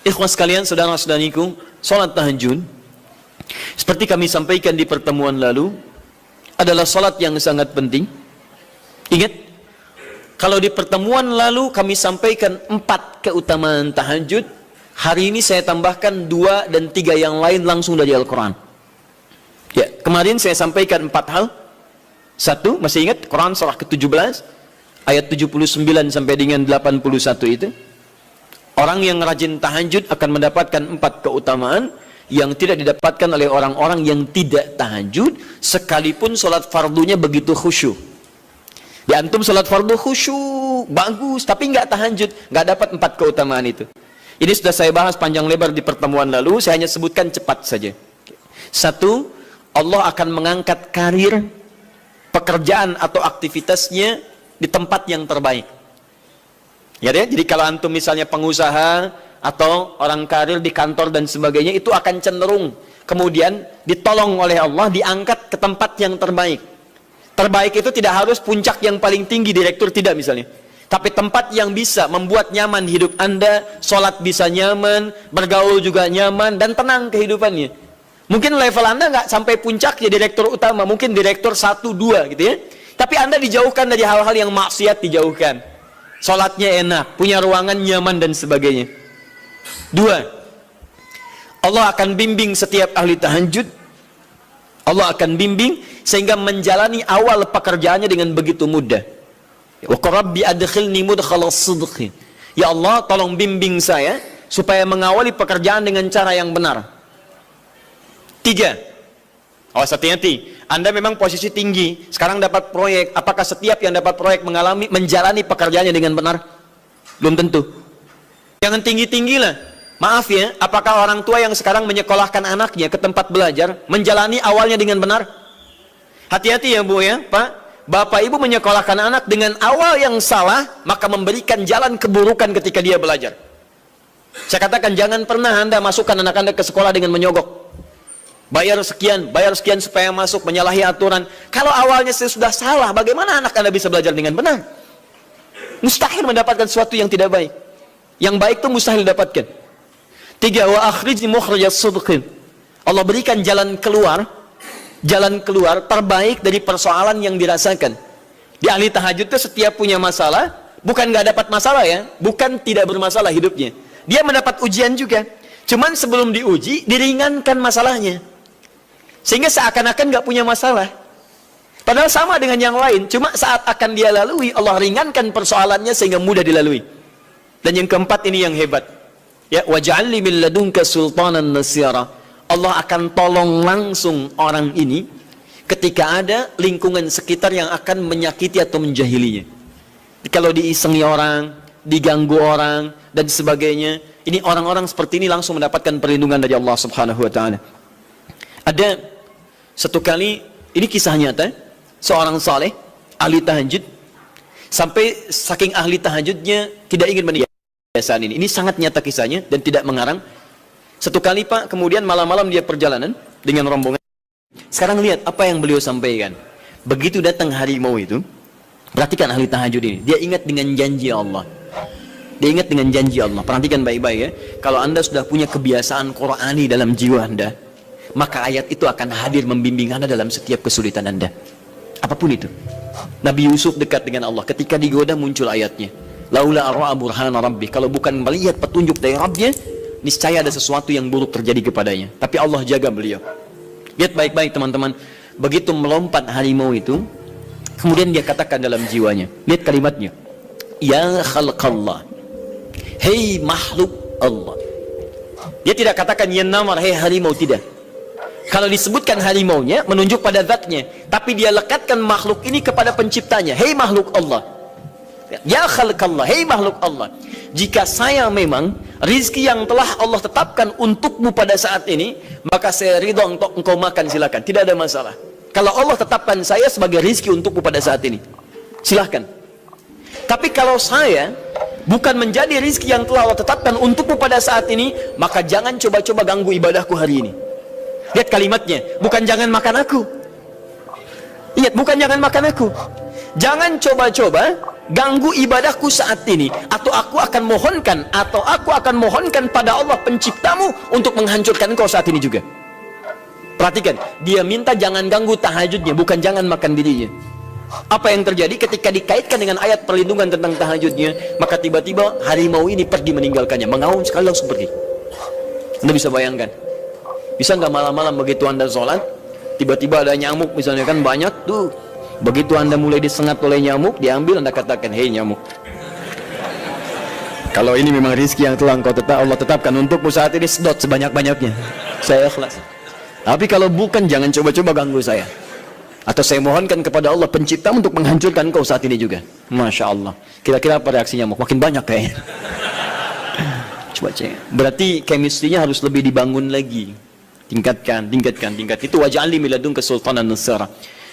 Ikhwas sekalian, saudara-saudariku, salat tahajud seperti kami sampaikan di pertemuan lalu adalah salat yang sangat penting. Ingat, kalau di pertemuan lalu kami sampaikan 4 keutamaan tahajud, hari ini saya tambahkan 2 dan 3 yang lain langsung dari Al-Quran. Ya, kemarin saya sampaikan 4 hal. 1, masih ingat Quran surah ke-17 ayat 79 sampai dengan 81 itu. Orang yang rajin tahajud akan mendapatkan 4 keutamaan yang tidak didapatkan oleh orang-orang yang tidak tahajud, sekalipun sholat fardunya begitu khusyuk. Ya, antum sholat fardu khusyuk, bagus, tapi nggak tahajud, nggak dapat 4 keutamaan itu. Ini sudah saya bahas panjang lebar di pertemuan lalu, saya hanya sebutkan cepat saja. 1, Allah akan mengangkat karir, pekerjaan atau aktivitasnya di tempat yang terbaik. Ya, jadi kalau antum misalnya pengusaha atau orang karir di kantor dan sebagainya, itu akan cenderung kemudian ditolong oleh Allah, diangkat ke tempat yang terbaik. Terbaik itu tidak harus puncak yang paling tinggi, direktur, tidak misalnya, tapi tempat yang bisa membuat nyaman hidup Anda, sholat bisa nyaman, bergaul juga nyaman, dan tenang kehidupannya. Mungkin level Anda nggak sampai puncak ya direktur utama, mungkin direktur 1, 2 gitu ya, tapi Anda dijauhkan dari hal-hal yang maksiat, dijauhkan, sholatnya enak, punya ruangan nyaman dan sebagainya. 2, Allah akan bimbing setiap ahli tahajud. Allah akan bimbing sehingga menjalani awal pekerjaannya dengan begitu mudah. Wa rabbi adkhilni mudkhala sidqin. Ya Allah, tolong bimbing saya supaya mengawali pekerjaan dengan cara yang benar. 3, awas hati-hati. Anda memang posisi tinggi, sekarang dapat proyek. Apakah setiap yang dapat proyek menjalani pekerjaannya dengan benar? Belum tentu. Jangan tinggi-tinggi lah. Maaf ya, apakah orang tua yang sekarang menyekolahkan anaknya ke tempat belajar menjalani awalnya dengan benar? Hati-hati ya Bu ya, Pak. Bapak Ibu menyekolahkan anak dengan awal yang salah, maka memberikan jalan keburukan ketika dia belajar. Saya katakan, jangan pernah Anda masukkan anak Anda ke sekolah dengan menyogok. Bayar sekian supaya masuk, menyalahi aturan. Kalau awalnya sudah salah, bagaimana anak Anda bisa belajar dengan benar? Mustahil mendapatkan sesuatu yang tidak baik. Yang baik itu mustahil didapatkan. 3, wa akhrijni mukhrajas sidqin. Allah berikan jalan keluar terbaik dari persoalan yang dirasakan. Di ahli tahajud itu setiap punya masalah, bukan nggak dapat masalah ya, bukan tidak bermasalah hidupnya. Dia mendapat ujian juga. Cuman sebelum diuji, diringankan masalahnya. Sehingga seakan-akan nggak punya masalah. Padahal sama dengan yang lain, cuma saat akan dia lalui, Allah ringankan persoalannya sehingga mudah dilalui. Dan yang keempat ini yang hebat. Ya, waj'alni min ladunka sultanan nasira. Allah akan tolong langsung orang ini ketika ada lingkungan sekitar yang akan menyakiti atau menjahilinya. Kalau diisengi orang, diganggu orang dan sebagainya, ini orang-orang seperti ini langsung mendapatkan perlindungan dari Allah Subhanahu wa taala. Ada satu kali, ini kisah nyata, seorang saleh ahli tahajud, sampai saking ahli tahajudnya tidak ingin meninggal. Ini sangat nyata kisahnya dan tidak mengarang. Satu kali Pak, kemudian malam-malam dia perjalanan dengan rombongan. Sekarang lihat apa yang beliau sampaikan. Begitu datang harimau itu, perhatikan ahli tahajud ini, dia ingat dengan janji Allah. Dia ingat dengan janji Allah. Perhatikan baik-baik ya. Kalau Anda sudah punya kebiasaan Qur'ani dalam jiwa Anda, maka ayat itu akan hadir membimbing Anda dalam setiap kesulitan Anda. Apapun itu. Nabi Yusuf dekat dengan Allah, ketika digoda muncul ayatnya. Laula ara'a burhana rabbi, kalau bukan melihat petunjuk dari Rabbnya, niscaya ada sesuatu yang buruk terjadi kepadanya. Tapi Allah jaga beliau. Lihat baik-baik teman-teman. Begitu melompat harimau itu, kemudian dia katakan dalam jiwanya, lihat kalimatnya, ya khalqallah, hei makhluk Allah. Dia tidak katakan ya namar, hei harimau, tidak. Kalau disebutkan harimaunya menunjuk pada zatnya, tapi dia lekatkan makhluk ini kepada penciptanya, hei makhluk Allah. Ya khalqallah, hei makhluk Allah, jika saya memang rizki yang telah Allah tetapkan untukmu pada saat ini, maka saya ridho untuk engkau makan, silakan, tidak ada masalah. Kalau Allah tetapkan saya sebagai rizki untukmu pada saat ini, silahkan. Tapi kalau saya bukan menjadi rizki yang telah Allah tetapkan untukmu pada saat ini, maka jangan coba-coba ganggu ibadahku hari ini. Lihat kalimatnya, bukan jangan makan aku. Lihat, bukan jangan makan aku. Jangan coba-coba ganggu ibadahku saat ini, atau aku akan mohonkan pada Allah penciptamu untuk menghancurkan engkau saat ini juga. Perhatikan, dia minta jangan ganggu tahajudnya, bukan jangan makan dirinya. Apa yang terjadi ketika dikaitkan dengan ayat perlindungan tentang tahajudnya, maka tiba-tiba harimau ini pergi meninggalkannya, mengaum sekali langsung pergi. Anda bisa bayangkan, bisa nggak malam-malam begitu Anda sholat, tiba-tiba ada nyamuk misalnya kan banyak tuh, begitu Anda mulai disengat oleh nyamuk, diambil Anda katakan, hei nyamuk, kalau ini memang rizki yang telah Allah tetapkan untukmu saat ini, sedot sebanyak-banyaknya, saya ikhlas. Tapi kalau bukan, jangan coba-coba ganggu saya, atau saya mohonkan kepada Allah pencipta untuk menghancurkan kau saat ini juga. Masya Allah. Kira-kira apa reaksi nyamuk? Makin banyak kayaknya. Coba cek. Berarti chemistry-nya harus lebih dibangun lagi. Tingkatkan. Itu waj'alni min ladunka sultanan nasira.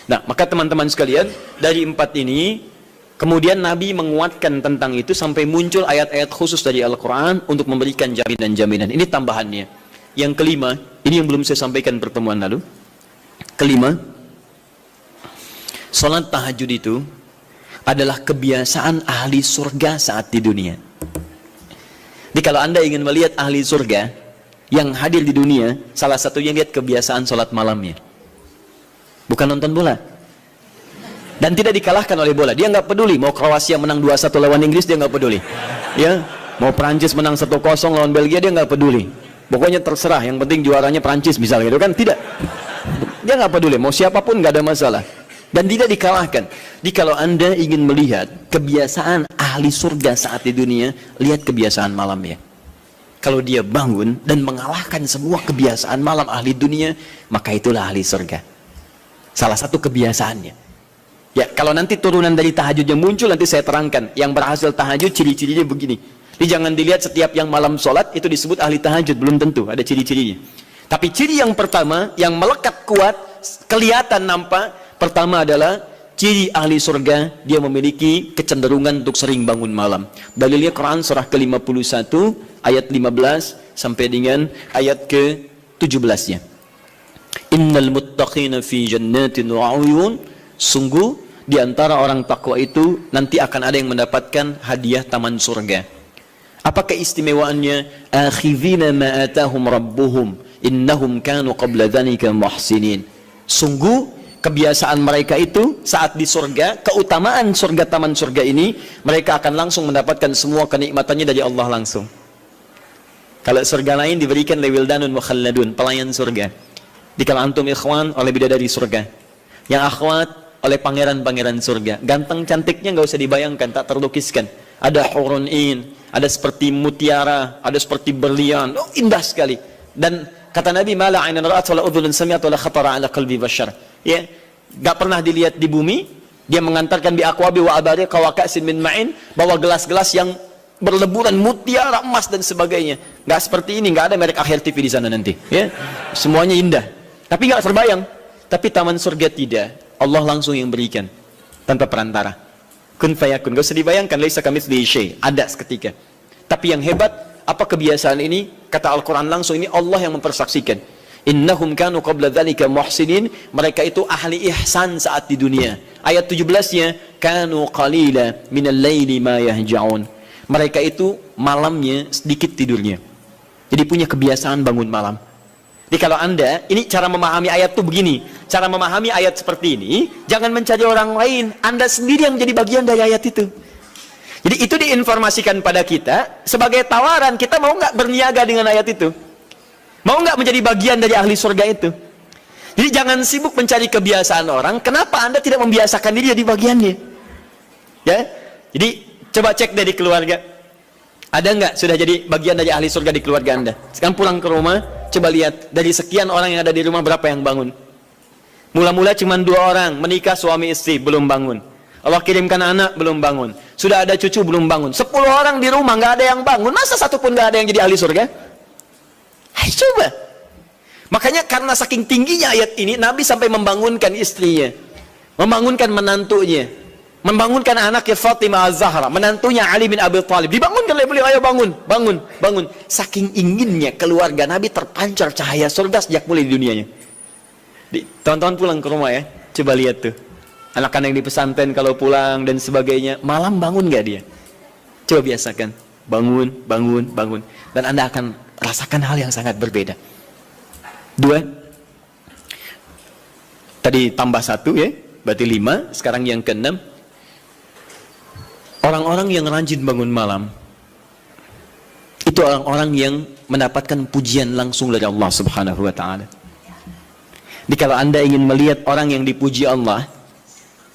Nah, maka teman-teman sekalian, dari 4 ini, kemudian Nabi menguatkan tentang itu sampai muncul ayat-ayat khusus dari Al-Quran untuk memberikan jaminan-jaminan. Ini tambahannya. Yang kelima, ini yang belum saya sampaikan pertemuan lalu. Kelima, salat tahajud itu adalah kebiasaan ahli surga saat di dunia. Jadi kalau Anda ingin melihat ahli surga yang hadir di dunia, salah satunya lihat kebiasaan salat malamnya. Bukan nonton bola. Dan tidak dikalahkan oleh bola. Dia nggak peduli mau Kroasia menang 2-1 lawan Inggris, dia nggak peduli. Ya, mau Prancis menang 1-0 lawan Belgia, dia nggak peduli. Pokoknya terserah, yang penting juaranya Prancis misalnya gitu kan, tidak. Dia nggak peduli, mau siapapun nggak ada masalah. Dan tidak dikalahkan. Jadi kalau Anda ingin melihat kebiasaan ahli surga saat di dunia, lihat kebiasaan malamnya. Kalau dia bangun dan mengalahkan semua kebiasaan malam ahli dunia, maka itulah ahli surga. Salah satu kebiasaannya. Ya, kalau nanti turunan dari tahajudnya muncul, nanti saya terangkan. Yang berhasil tahajud, ciri-cirinya begini. Jadi jangan dilihat setiap yang malam sholat, itu disebut ahli tahajud. Belum tentu, ada ciri-cirinya. Tapi ciri yang pertama, yang melekat kuat, kelihatan nampak, pertama adalah ciri ahli surga, dia memiliki kecenderungan untuk sering bangun malam. Dalilnya Quran surah ke-51 ayat 15 sampai dengan ayat ke-17-nya. Innal muttaqina fi jannatin wa 'uyun, sungguh di antara orang takwa itu nanti akan ada yang mendapatkan hadiah taman surga. Apa keistimewaannya? Akhidhina ma atahum rabbuhum innahum kanu qabla dzalika muhsinin. Sungguh kebiasaan mereka itu saat di surga, keutamaan surga, taman surga ini, mereka akan langsung mendapatkan semua kenikmatannya dari Allah langsung. Kalau surga lain diberikan lewildanun mukhalladun, pelayan surga. Di kalau antum ikhwan oleh bidadari surga, yang akhwat oleh pangeran-pangeran surga. Ganteng cantiknya nggak usah dibayangkan, tak terlukiskan. Ada hurun in, ada seperti mutiara, ada seperti berlian, oh, indah sekali. Dan kata Nabi, mala ainan ra'at wala udhunun sami'at wala khatara ala qalbi bashar. Ya, gak pernah dilihat di bumi. Dia mengantarkan bi aqwabi wa abariq wa ka'sin min ma'in, bawa gelas-gelas yang berleburan mutiara, emas dan sebagainya. Gak seperti ini, gak ada merek Akhir TV di sana nanti. Ya, semuanya indah. Tapi gak terbayang. Tapi taman surga tidak. Allah langsung yang berikan tanpa perantara. Kun fayakun. Gak usah dibayangkan. Laisa kamitslihi syai'. Ada seketika. Tapi yang hebat, apa kebiasaan ini? Kata Al-Quran langsung, ini Allah yang mempersaksikan. Innahum kanu qabla dzalika muhsinin. Mereka itu ahli ihsan saat di dunia. Ayat 17-nya, kanu qalila minal laili ma yahja'un. Mereka itu malamnya sedikit tidurnya. Jadi punya kebiasaan bangun malam. Jadi kalau Anda, ini cara memahami ayat itu begini. Cara memahami ayat seperti ini, jangan mencari orang lain. Anda sendiri yang menjadi bagian dari ayat itu. Jadi itu diinformasikan pada kita sebagai tawaran, kita mau nggak berniaga dengan ayat itu? Mau nggak menjadi bagian dari ahli surga itu? Jadi jangan sibuk mencari kebiasaan orang. Kenapa Anda tidak membiasakan diri jadi bagiannya? Ya, jadi coba cek dari keluarga. Ada nggak sudah jadi bagian dari ahli surga di keluarga Anda? Sekarang pulang ke rumah, coba lihat dari sekian orang yang ada di rumah berapa yang bangun? Mula-mula cuma 2 orang, menikah suami istri belum bangun. Allah kirimkan anak belum bangun. Sudah ada cucu belum bangun. 10 orang di rumah nggak ada yang bangun. Masa satu pun nggak ada yang jadi ahli surga? Hai, coba. Makanya karena saking tingginya ayat ini, Nabi sampai membangunkan istrinya, membangunkan menantunya, membangunkan anaknya Fatimah Az-Zahra, menantunya Ali bin Abi Thalib. Dibangunkan oleh beliau, ayo bangun, bangun, bangun. Saking inginnya keluarga Nabi terpancar cahaya surga sejak mulai di dunianya. Teman-teman pulang ke rumah ya, coba lihat tuh. Anak-anak yang di pesantren kalau pulang dan sebagainya, malam bangun nggak dia? Coba biasakan, bangun, bangun, bangun. Dan Anda akan rasakan hal yang sangat berbeda. 2, tadi tambah 1 ya, berarti 5, sekarang yang ke-6. Orang-orang yang rajin bangun malam, itu orang-orang yang mendapatkan pujian langsung dari Allah Subhanahu wa ta'ala. Jadi kalau Anda ingin melihat orang yang dipuji Allah,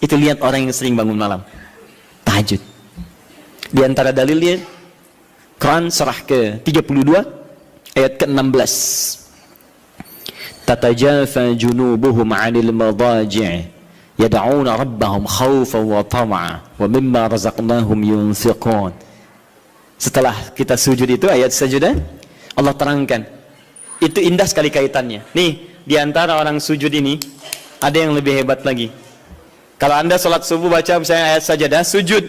itu lihat orang yang sering bangun malam, tahajud. Di antara dalilnya, Quran surah ke-32 ayat ke-16. Tatajafa junubuhum 'anil madaji' yad'una rabbahum khaufan wa tam'a wa mimma razaqnahum yunfiqun. Setelah kita sujud itu, ayat sajadah, Allah terangkan. Itu indah sekali kaitannya. Nih, di antara orang sujud ini, ada yang lebih hebat lagi. Kalau Anda sholat subuh baca misalnya ayat sajadah, sujud,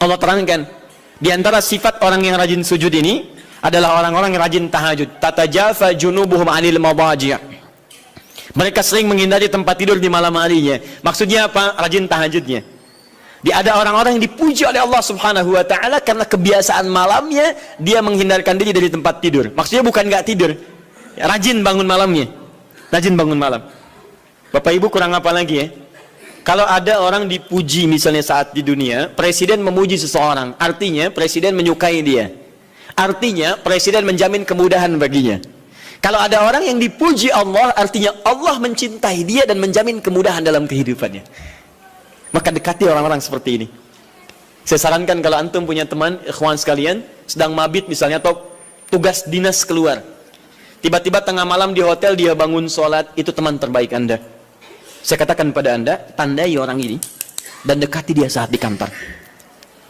Allah terangkan. Di antara sifat orang yang rajin sujud ini, adalah orang-orang yang rajin tahajud. Tatajafa junubuhum 'anil madaji'. Mereka sering menghindari tempat tidur di malam harinya. Maksudnya apa? Rajin tahajudnya. Ada orang-orang yang dipuji oleh Allah Subhanahu wa ta'ala karena kebiasaan malamnya dia menghindarkan diri dari tempat tidur. Maksudnya bukan nggak tidur, rajin bangun malamnya, rajin bangun malam. Bapak Ibu kurang apa lagi ya? Kalau ada orang dipuji misalnya saat di dunia, presiden memuji seseorang, artinya presiden menyukai dia, artinya presiden menjamin kemudahan baginya. Kalau ada orang yang dipuji Allah, artinya Allah mencintai dia dan menjamin kemudahan dalam kehidupannya. Maka dekati orang-orang seperti ini. Saya sarankan kalau antum punya teman, ikhwan sekalian, sedang mabit misalnya atau tugas dinas keluar, tiba-tiba tengah malam di hotel dia bangun sholat, itu teman terbaik Anda. Saya katakan pada Anda, tandai orang ini dan dekati dia saat di kantor.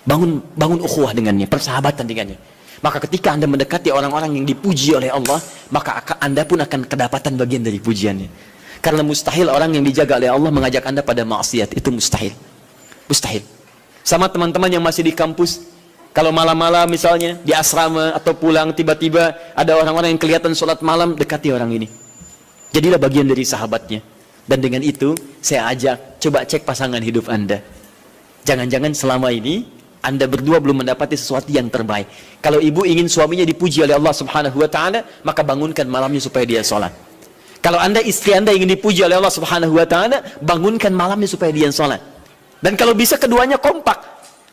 Bangun ukhuwah dengannya, persahabatan dengannya. Maka ketika Anda mendekati orang-orang yang dipuji oleh Allah, maka Anda pun akan kedapatan bagian dari pujiannya. Karena mustahil orang yang dijaga oleh Allah mengajak Anda pada maksiat. Itu mustahil. Mustahil. Sama teman-teman yang masih di kampus, kalau malam-malam misalnya di asrama atau pulang, tiba-tiba ada orang-orang yang kelihatan sholat malam, dekati orang ini. Jadilah bagian dari sahabatnya. Dan dengan itu saya ajak, coba cek pasangan hidup Anda. Jangan-jangan selama ini Anda berdua belum mendapati sesuatu yang terbaik. Kalau ibu ingin suaminya dipuji oleh Allah Subhanahu wa ta'ala, maka bangunkan malamnya supaya dia sholat. Kalau Anda, istri Anda ingin dipuji oleh Allah Subhanahu wa ta'ala, bangunkan malamnya supaya dia sholat. Dan kalau bisa keduanya kompak.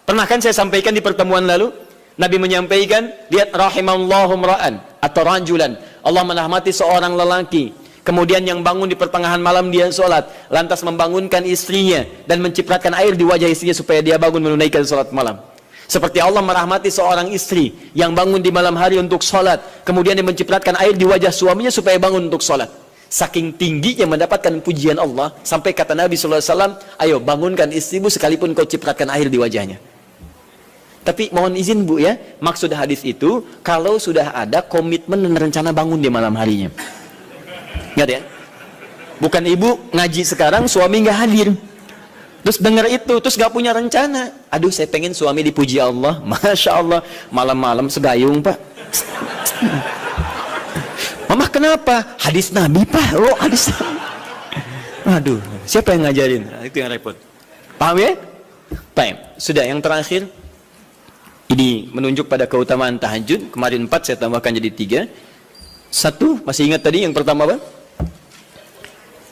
Pernah kan saya sampaikan di pertemuan lalu, Nabi menyampaikan, lihat rahimallahu mra'an atau rajulan, Allah merahmati seorang lelaki, kemudian yang bangun di pertengahan malam dia sholat, lantas membangunkan istrinya dan mencipratkan air di wajah istrinya supaya dia bangun menunaikan sholat malam. Seperti Allah merahmati seorang istri yang bangun di malam hari untuk sholat, kemudian dia mencipratkan air di wajah suaminya supaya bangun untuk sholat. Saking tingginya mendapatkan pujian Allah, sampai kata Nabi SAW, ayo bangunkan istrimu sekalipun kau cipratkan air di wajahnya. Tapi mohon izin Bu ya, maksud hadis itu, kalau sudah ada komitmen dan rencana bangun di malam harinya. Nggak ya? Bukan ibu ngaji sekarang, suami nggak hadir. Terus dengar itu, terus nggak punya rencana. Aduh saya pengen suami dipuji Allah, Masya Allah, malam-malam segayung Pak. Mama kenapa? Hadis Nabi Pak. Oh hadis Nabi. Aduh, siapa yang ngajarin? Itu yang repot. Paham ya? Baik. Sudah yang terakhir. Ini menunjuk pada keutamaan tahajud. Kemarin 4, saya tambahkan jadi 3. 1, masih ingat tadi yang pertama apa?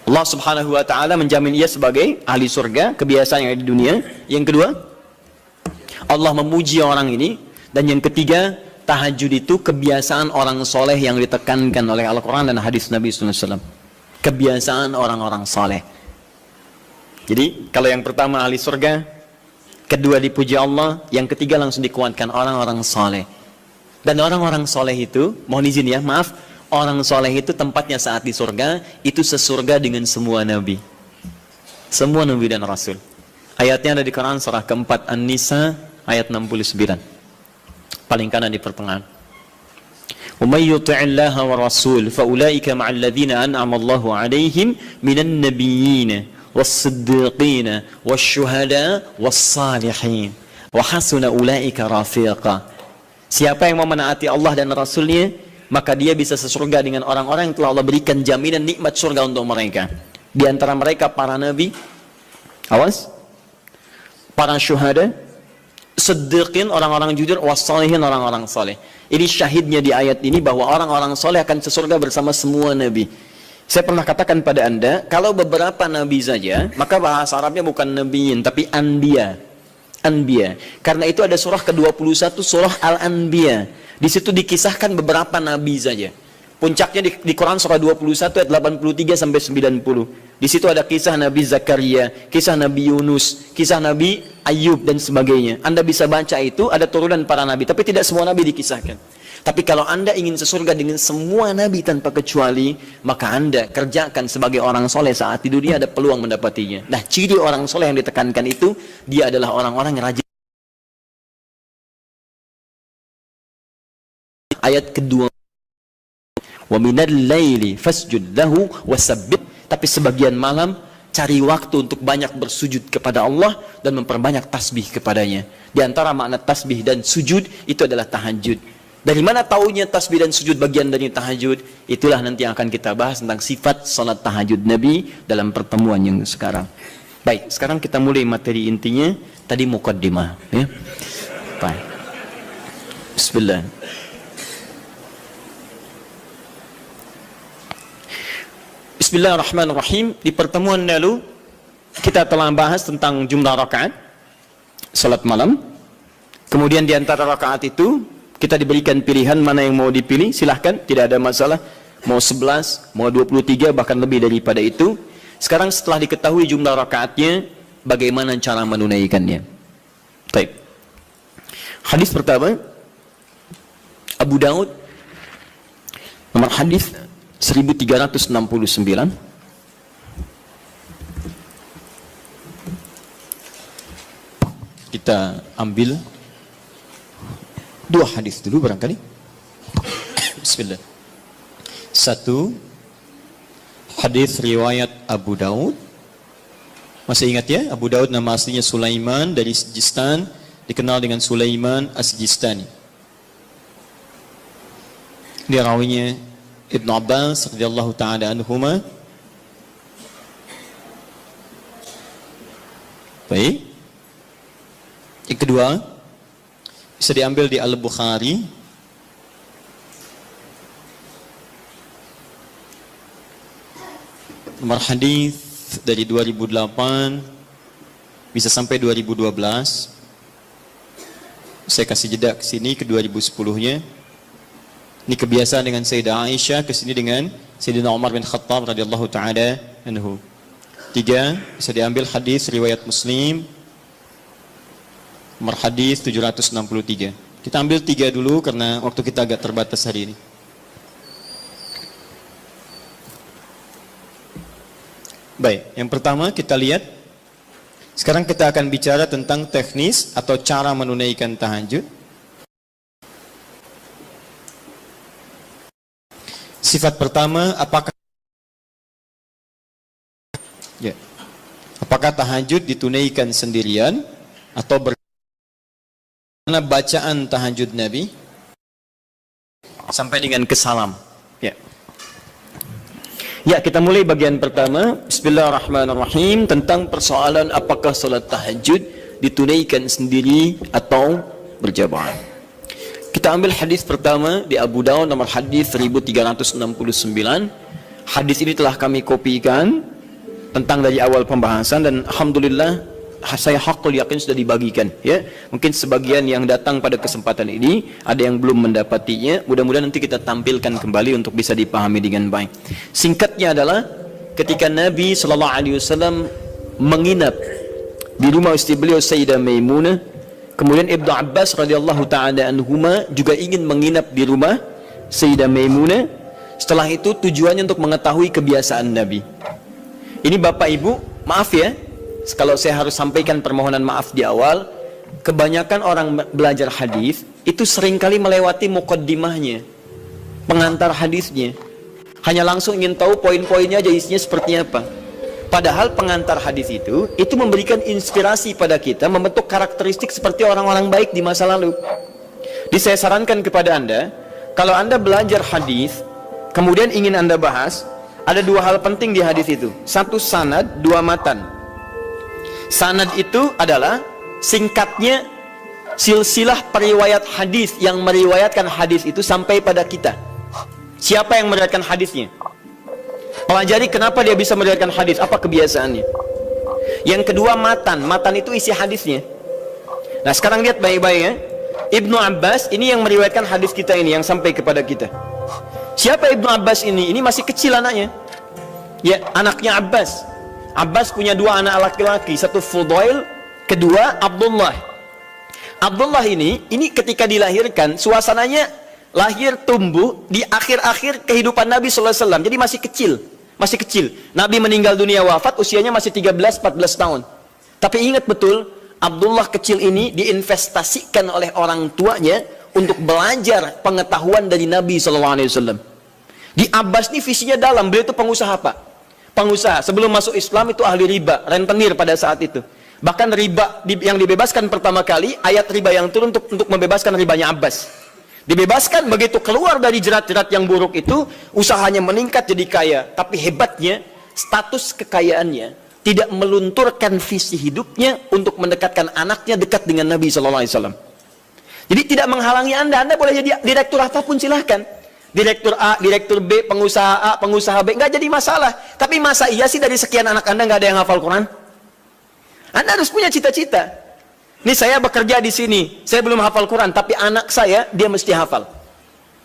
Allah Subhanahu wa ta'ala menjamin ia sebagai ahli surga, kebiasaan yang ada di dunia. Yang kedua, Allah memuji orang ini. Dan yang ketiga, tahajud itu kebiasaan orang soleh yang ditekankan oleh Al-Quran dan hadis Nabi SAW. Kebiasaan orang-orang soleh. Jadi kalau yang pertama ahli surga, kedua dipuji Allah, yang ketiga langsung dikuatkan orang-orang soleh. Dan orang-orang soleh itu, mohon izin ya, maaf, orang soleh itu tempatnya saat di surga, itu sesurga dengan semua nabi. Semua nabi dan rasul. Ayatnya ada di Quran surah keempat An-Nisa ayat 69. Paling kanan di pertengahan. وَمَنْ يُطِعِ اللَّهَ وَرَسُولَهُ فَأُولَئِكَ مَعَ الَّذِينَ أَنْعَمَ اللَّهُ عَلَيْهِمْ مِنَ النَّبِيِّينَ وَالصِّدِّيقِينَ وَالشُّهَدَاءِ وَالصَّالِحِينَ وَحَسُنَ أُولَئِكَ رَفِيقًا. Siapa yang memenaati Allah dan Rasulnya, maka dia bisa sesurga dengan orang-orang yang telah Allah berikan jaminan nikmat surga untuk mereka. Di antara mereka para nabi, Awas. Para syuhada, siddiqin, orang-orang jujur, wassalihin, orang-orang saleh. Ini syahidnya di ayat ini bahwa orang-orang saleh akan ke surga bersama semua nabi. Saya pernah katakan pada Anda, kalau beberapa nabi saja, maka bahasa Arabnya bukan nabiyin, tapi anbiya. Anbiya. Karena itu ada surah ke-21, surah Al-Anbiya. Di situ dikisahkan beberapa nabi saja. Puncaknya di Quran surah 21 ayat 83 sampai 90. Di situ ada kisah Nabi Zakaria, kisah Nabi Yunus, kisah Nabi Ayub dan sebagainya. Anda bisa baca itu, ada turunan para nabi, tapi tidak semua nabi dikisahkan. Tapi kalau Anda ingin sesurga dengan semua nabi tanpa kecuali, maka Anda kerjakan sebagai orang soleh saat di dunia, ada peluang mendapatinya. Nah, ciri orang soleh yang ditekankan itu, dia adalah orang-orang yang rajin. Ayat kedua, wa minal laili fasjud lahu wasabbih, tapi sebagian malam cari waktu untuk banyak bersujud kepada Allah dan memperbanyak tasbih kepadanya. Di antara makna tasbih dan sujud itu adalah tahajud. Dari mana taunya tasbih dan sujud bagian dari tahajud? Itulah nanti yang akan kita bahas tentang sifat salat tahajud Nabi dalam pertemuan yang sekarang. Baik, sekarang kita mulai materi intinya. Tadi muqaddimah, ya. Baik. Bismillah. Bismillahirrahmanirrahim. Di pertemuan lalu kita telah bahas tentang jumlah rakaat salat malam. Kemudian di antara rakaat itu kita diberikan pilihan mana yang mau dipilih, silahkan, tidak ada masalah. Mau 11, mau 23, bahkan lebih daripada itu. Sekarang setelah diketahui jumlah rakaatnya, bagaimana cara menunaikannya? Baik. Hadis pertama, Abu Daud, nomor hadis 1369. Kita ambil dua hadis dulu barangkali. Bismillah. Satu, hadis riwayat Abu Daud. Masih ingat ya, Abu Daud nama aslinya Sulaiman dari Sijistan, dikenal dengan Sulaiman As-Sijistani. Dia rawinya Ibn Abbas radhiyallahu ta'ala anhuma. Baik. Yang kedua, bisa diambil di Al-Bukhari. Nomor hadis dari 2008 bisa sampai 2012. Saya kasih jeda ke sini ke 2010-nya. Ini kebiasaan dengan Sayyidah Aisyah, ke sini dengan Sayyidina Umar bin Khattab radhiyallahu taala anhu. Tiga, bisa diambil hadis riwayat Muslim. Nomor hadis 763. Kita ambil tiga dulu karena waktu kita agak terbatas hari ini. Baik, yang pertama kita lihat. Sekarang kita akan bicara tentang teknis atau cara menunaikan tahajud. Sifat pertama, apakah tahajud ditunaikan sendirian atau bagaimana bacaan tahajud Nabi sampai dengan ke salam. Ya, kita mulai bagian pertama. Bismillahirrahmanirrahim, tentang persoalan apakah salat tahajud ditunaikan sendiri atau berjamaah. Kita ambil hadis pertama di Abu Daud nomor hadis 1369. Hadis ini telah kami kopikan tentang dari awal pembahasan dan alhamdulillah saya hakul yakin sudah dibagikan, ya. Mungkin sebagian yang datang pada kesempatan ini ada yang belum mendapatinya. Mudah-mudahan nanti kita tampilkan kembali untuk bisa dipahami dengan baik. Singkatnya adalah ketika Nabi SAW menginap di rumah istri beliau Sayyidah Maimunah, kemudian Ibnu Abbas radhiyallahu taala anhuma juga ingin menginap di rumah Sayyidah Maimunah. Setelah itu tujuannya untuk mengetahui kebiasaan Nabi. Ini Bapak Ibu, maaf ya, kalau saya harus sampaikan permohonan maaf di awal. Kebanyakan orang belajar hadis itu seringkali melewati muqaddimahnya, pengantar hadisnya. Hanya langsung ingin tahu poin-poinnya aja, isinya seperti apa. Padahal pengantar hadis itu memberikan inspirasi pada kita membentuk karakteristik seperti orang-orang baik di masa lalu. Jadi saya sarankan kepada Anda, kalau Anda belajar hadis, kemudian ingin Anda bahas, ada dua hal penting di hadis itu. Satu sanad, dua matan. Sanad itu adalah singkatnya silsilah periwayat hadis yang meriwayatkan hadis itu sampai pada kita. Siapa yang meriwayatkan hadisnya? Pelajari kenapa dia bisa meriwayatkan hadis, apa kebiasaannya. Yang kedua, matan. Matan itu isi hadisnya. Nah, sekarang lihat baik-baik ya. Ibnu Abbas ini yang meriwayatkan hadis kita ini, yang sampai kepada kita. Siapa Ibnu Abbas ini? Ini masih kecil anaknya. Ya, anaknya Abbas. Abbas punya dua anak laki-laki, satu Fudail, kedua Abdullah. Abdullah ini ketika dilahirkan, suasananya lahir tumbuh di akhir-akhir kehidupan Nabi SAW. Jadi masih kecil. Nabi meninggal dunia wafat, usianya masih 13-14 tahun. Tapi ingat betul, Abdullah kecil ini diinvestasikan oleh orang tuanya untuk belajar pengetahuan dari Nabi SAW. Di Abbas ini visinya dalam, beliau itu pengusaha Pak. Pengusaha, sebelum masuk Islam itu ahli riba, rentenir pada saat itu. Bahkan riba yang dibebaskan pertama kali, ayat riba yang turun untuk membebaskan ribanya Abbas. Dibebaskan, begitu keluar dari jerat-jerat yang buruk itu, usahanya meningkat jadi kaya. Tapi hebatnya, status kekayaannya tidak melunturkan visi hidupnya untuk mendekatkan anaknya dekat dengan Nabi SAW. Jadi tidak menghalangi Anda boleh jadi direktur apapun silahkan. Direktur A, direktur B, pengusaha A, pengusaha B, nggak jadi masalah. Tapi masa iya sih dari sekian anak Anda nggak ada yang hafal Quran? Anda harus punya cita-cita. Ini saya bekerja di sini, saya belum hafal Quran, tapi anak saya dia mesti hafal.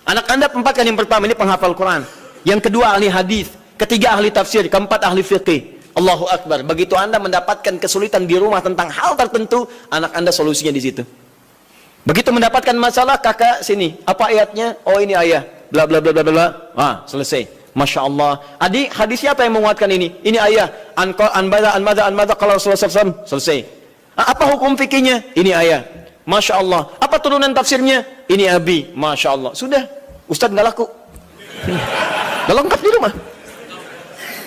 Anak Anda empatkan, yang pertama ini penghafal Quran, yang kedua ahli hadis, ketiga ahli tafsir, keempat ahli fiqih. Allahu Akbar. Begitu Anda mendapatkan kesulitan di rumah tentang hal tertentu, anak Anda solusinya di situ. Begitu mendapatkan masalah, kakak sini, apa ayatnya? Oh ini ayah, bla bla bla bla bla. Selesai. Masya Allah. Adik, hadis siapa yang menguatkan ini? Ini ayah. Anmada kalau Rasulullah SAW. Selesai. Apa hukum fikihnya? Ini ayah. Masya Allah. Apa turunan tafsirnya? Ini abi. Masya Allah. Sudah. Ustadz nggak laku. Nggak lengkap di rumah.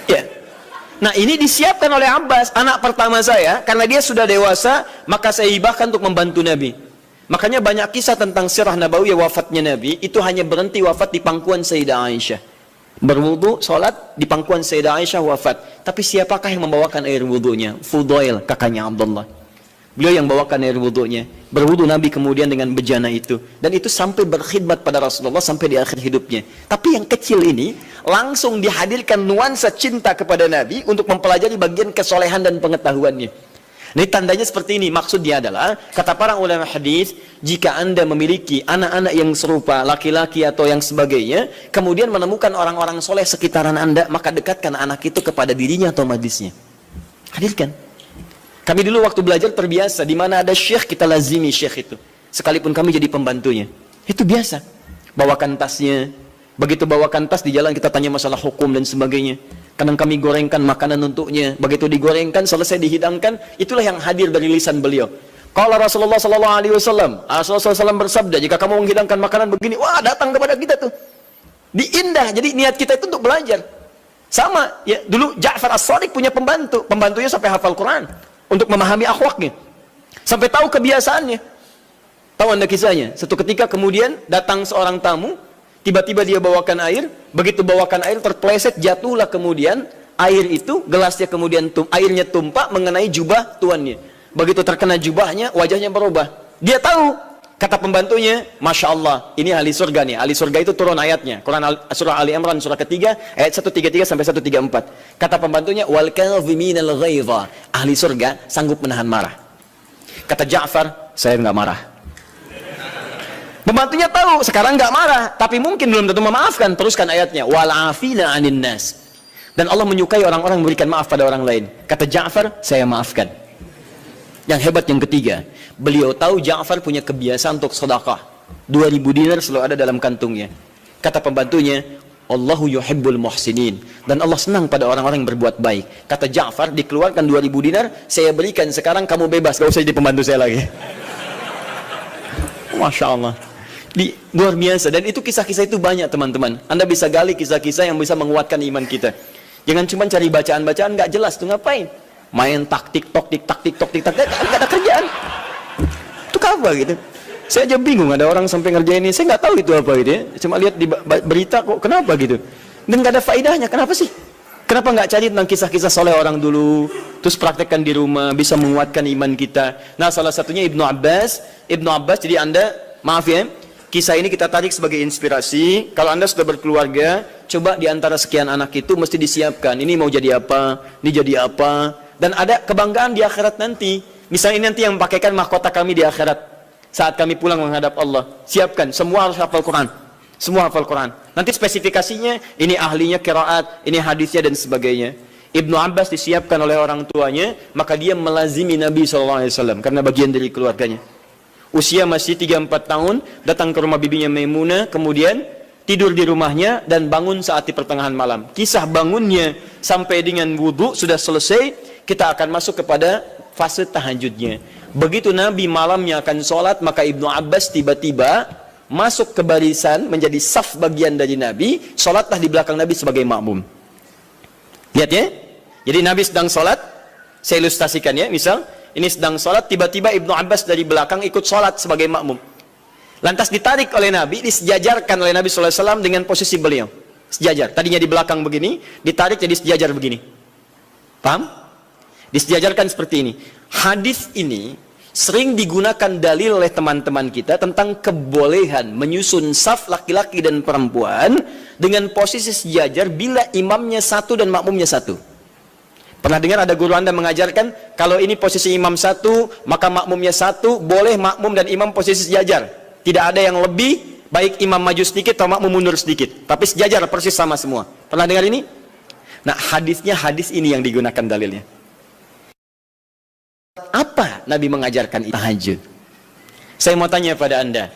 Ya. Nah, ini disiapkan oleh Abbas, anak pertama saya. Karena dia sudah dewasa, maka saya hibahkan untuk membantu Nabi. Makanya banyak kisah tentang sirah Nabawiyah wafatnya Nabi, itu hanya berhenti wafat di pangkuan Sayyidah Aisyah. Berwudu, sholat, di pangkuan Sayyidah Aisyah wafat. Tapi siapakah yang membawakan air wudunya? Fudail, kakaknya Abdullah. Beliau yang bawakan air wudunya. Berwudu Nabi kemudian dengan bejana itu. Dan itu sampai berkhidmat pada Rasulullah sampai di akhir hidupnya. Tapi yang kecil ini, langsung dihadirkan nuansa cinta kepada Nabi untuk mempelajari bagian kesolehan dan pengetahuannya. Ini tandanya seperti ini. Maksudnya adalah, kata para ulama hadis, jika Anda memiliki anak-anak yang serupa, laki-laki atau yang sebagainya, kemudian menemukan orang-orang soleh sekitaran Anda, maka dekatkan anak itu kepada dirinya atau majlisnya. Hadirkan. Kami dulu waktu belajar terbiasa, di mana ada syekh, kita lazimi syekh itu. Sekalipun kami jadi pembantunya. Itu biasa. Bawakan tasnya. Begitu bawakan tas, di jalan kita tanya masalah hukum dan sebagainya. Kadang kami gorengkan makanan untuknya. Begitu digorengkan, selesai dihidangkan, itulah yang hadir dari lisan beliau. Kalau Rasulullah SAW, Rasulullah SAW bersabda, jika kamu menghidangkan makanan begini, wah datang kepada kita tuh. Diindah, jadi niat kita itu untuk belajar. Sama, ya dulu Ja'far As-Shadiq punya pembantu. Pembantunya sampai hafal Quran. Untuk memahami akhlaknya. Sampai tahu kebiasaannya. Tahu Anda kisahnya? Satu ketika kemudian datang seorang tamu, tiba-tiba dia bawakan air, begitu bawakan air terpleset, jatuhlah kemudian air itu, gelasnya kemudian airnya tumpah mengenai jubah tuannya. Begitu terkena jubahnya, wajahnya berubah. Dia tahu, kata pembantunya, Masya Allah, ini ahli surga nih. Ahli surga itu turun ayatnya. Quran surah Ali Imran surah ketiga, ayat 133 sampai 134. Kata pembantunya, wal kadhiminal ghaidha. Ahli surga sanggup menahan marah. Kata Ja'far, saya nggak marah. Pembantunya tahu, sekarang nggak marah, tapi mungkin belum tentu memaafkan. Teruskan ayatnya, wal afina 'anin nas. Dan Allah menyukai orang-orang memberikan maaf pada orang lain. Kata Ja'far, saya maafkan. Yang hebat yang ketiga, beliau tahu Ja'far punya kebiasaan untuk sedekah. 2000 dinar selalu ada dalam kantungnya. Kata pembantunya, Allahu yuhibbul muhsinin. Dan Allah senang pada orang-orang yang berbuat baik. Kata Ja'far, dikeluarkan 2000 dinar, saya berikan sekarang, kamu bebas, gak usah jadi pembantu saya lagi. Masya Allah. Luar biasa. Dan itu kisah-kisah itu banyak teman-teman. Anda bisa gali kisah-kisah yang bisa menguatkan iman kita. Jangan cuma cari bacaan-bacaan gak jelas tuh, ngapain? Main tik-tok, gak ada kerjaan. Itu apa gitu? Saya aja bingung, ada orang sampai ngerjain ini, saya nggak tahu itu apa gitu ya. Cuma lihat di berita kok, kenapa gitu? Dan nggak ada faedahnya, kenapa sih? Kenapa nggak cari tentang kisah-kisah soleh orang dulu, terus praktekkan di rumah, bisa menguatkan iman kita. Nah, salah satunya Ibnu Abbas. Jadi Anda, maaf ya, kisah ini kita tarik sebagai inspirasi. Kalau Anda sudah berkeluarga, coba di antara sekian anak itu mesti disiapkan. Ini mau jadi apa, ini jadi apa. Dan ada kebanggaan di akhirat nanti. Misalnya ini nanti yang pakaikan mahkota kami di akhirat. Saat kami pulang menghadap Allah, siapkan, semua harus hafal Quran. Semua hafal Quran. Nanti spesifikasinya, ini ahlinya qiraat, ini hadisnya dan sebagainya. Ibnu Abbas disiapkan oleh orang tuanya, maka dia melazimi Nabi SAW karena bagian dari keluarganya. Usia masih 3-4 tahun, datang ke rumah bibinya Maimunah, kemudian tidur di rumahnya dan bangun saat di pertengahan malam. Kisah bangunnya sampai dengan wudhu sudah selesai, kita akan masuk kepada fase tahajudnya. Begitu Nabi malamnya akan sholat, maka Ibnu Abbas tiba-tiba masuk ke barisan, menjadi saf bagian dari Nabi, sholatlah di belakang Nabi sebagai makmum. Lihat ya, jadi Nabi sedang sholat, saya ilustrasikan ya, misal, ini sedang sholat, tiba-tiba Ibnu Abbas dari belakang ikut sholat sebagai makmum. Lantas ditarik oleh Nabi, disejajarkan oleh Nabi SAW dengan posisi beliau. Sejajar, tadinya di belakang begini, ditarik jadi sejajar begini. Paham? Disejajarkan seperti ini. Hadis ini sering digunakan dalil oleh teman-teman kita tentang kebolehan menyusun saf laki-laki dan perempuan dengan posisi sejajar bila imamnya satu dan makmumnya satu. Pernah dengar ada guru Anda mengajarkan, kalau ini posisi imam satu, maka makmumnya satu, boleh makmum dan imam posisi sejajar. Tidak ada yang lebih, baik imam maju sedikit atau makmum mundur sedikit. Tapi sejajar persis sama semua. Pernah dengar ini? Nah, hadisnya hadis ini yang digunakan dalilnya. Apa Nabi mengajarkan tahajud? Saya mau tanya pada Anda,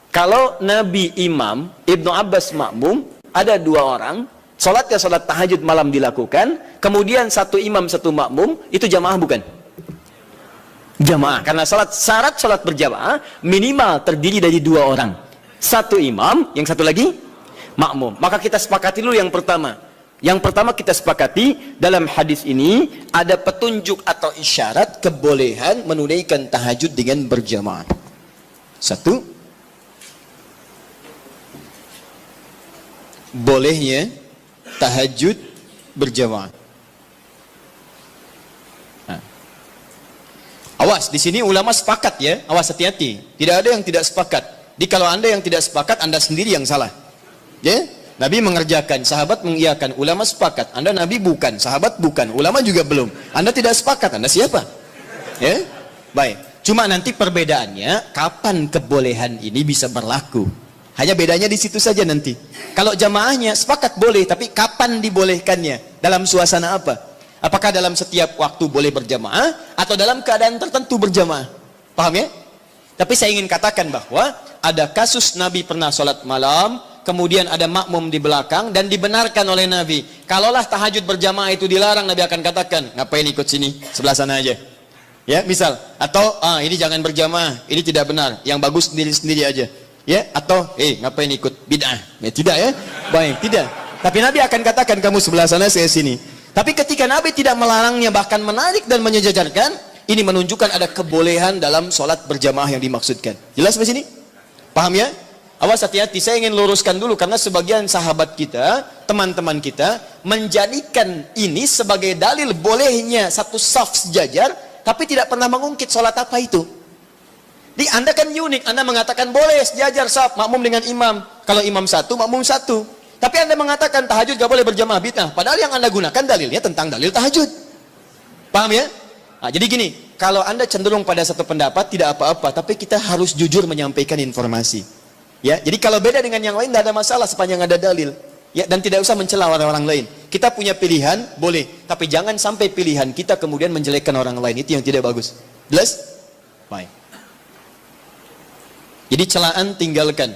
kalau Nabi imam, Ibnu Abbas makmum, ada dua orang, sholatnya sholat tahajud malam dilakukan, kemudian satu imam satu makmum, itu jamaah bukan? Jamaah, karena syarat sholat berjamaah minimal terdiri dari dua orang, satu imam, yang satu lagi makmum. Maka kita sepakati dulu yang pertama. Yang pertama kita sepakati, dalam hadis ini ada petunjuk atau isyarat kebolehan menunaikan tahajud dengan berjamaah. Satu, bolehnya tahajud berjamaah. Nah. Awas, di sini ulama sepakat ya, awas hati-hati. Tidak ada yang tidak sepakat. Jadi kalau Anda yang tidak sepakat, Anda sendiri yang salah. Ya? Nabi mengerjakan, sahabat mengiyakan, ulama sepakat. Anda Nabi bukan, sahabat bukan, ulama juga belum. Anda tidak sepakat, Anda siapa? Ya, baik. Cuma nanti perbedaannya, kapan kebolehan ini bisa berlaku? Hanya bedanya di situ saja nanti. Kalau jamaahnya sepakat boleh, tapi kapan dibolehkannya? Dalam suasana apa? Apakah dalam setiap waktu boleh berjamaah, atau dalam keadaan tertentu berjamaah? Paham ya? Tapi saya ingin katakan bahwa ada kasus Nabi pernah sholat malam, kemudian ada makmum di belakang dan dibenarkan oleh Nabi. Kalaulah tahajud berjamaah itu dilarang, Nabi akan katakan, ngapain ikut sini, sebelah sana aja. Ya, misal, atau ini jangan berjamaah, ini tidak benar, yang bagus sendiri-sendiri aja. Ya, atau ngapain ikut bid'ah? Ya, tidak ya. Baik, tidak. Tapi Nabi akan katakan, kamu sebelah sana, saya sini. Tapi ketika Nabi tidak melarangnya, bahkan menarik dan menyejajarkan, ini menunjukkan ada kebolehan dalam sholat berjamaah yang dimaksudkan. Jelas sampai sini? Paham ya? Awas hati-hati, saya ingin luruskan dulu karena sebagian sahabat kita, teman-teman kita menjadikan ini sebagai dalil bolehnya satu saf sejajar, tapi tidak pernah mengungkit sholat apa itu. Di Anda kan unik, Anda mengatakan boleh sejajar saf, makmum dengan imam. Kalau imam satu, makmum satu. Tapi Anda mengatakan tahajud gak boleh berjamaah bid'ah. Padahal yang Anda gunakan dalilnya tentang dalil tahajud. Paham ya? Nah, jadi gini, kalau Anda cenderung pada satu pendapat tidak apa-apa, tapi kita harus jujur menyampaikan informasi. Ya, jadi kalau beda dengan yang lain tidak ada masalah sepanjang ada dalil. Ya, dan tidak usah mencela orang lain. Kita punya pilihan, boleh, tapi jangan sampai pilihan kita kemudian menjelekkan orang lain. Itu yang tidak bagus. Jelas? Baik. Jadi celaan tinggalkan,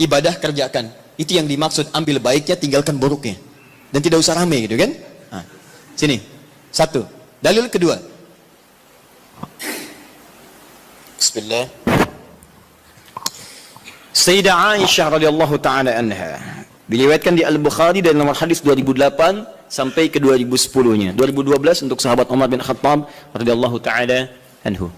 ibadah kerjakan. Itu yang dimaksud, ambil baiknya, tinggalkan buruknya. Dan tidak usah rame gitu kan? Nah, sini. Satu. Dalil kedua. Bismillah. Sayyidah Aisyah radhiyallahu taala anha diriwayatkan di Al-Bukhari dari nomor hadis 2008 sampai ke 2010-nya. 2012 untuk sahabat Umar bin Khattab radhiyallahu taala anhu.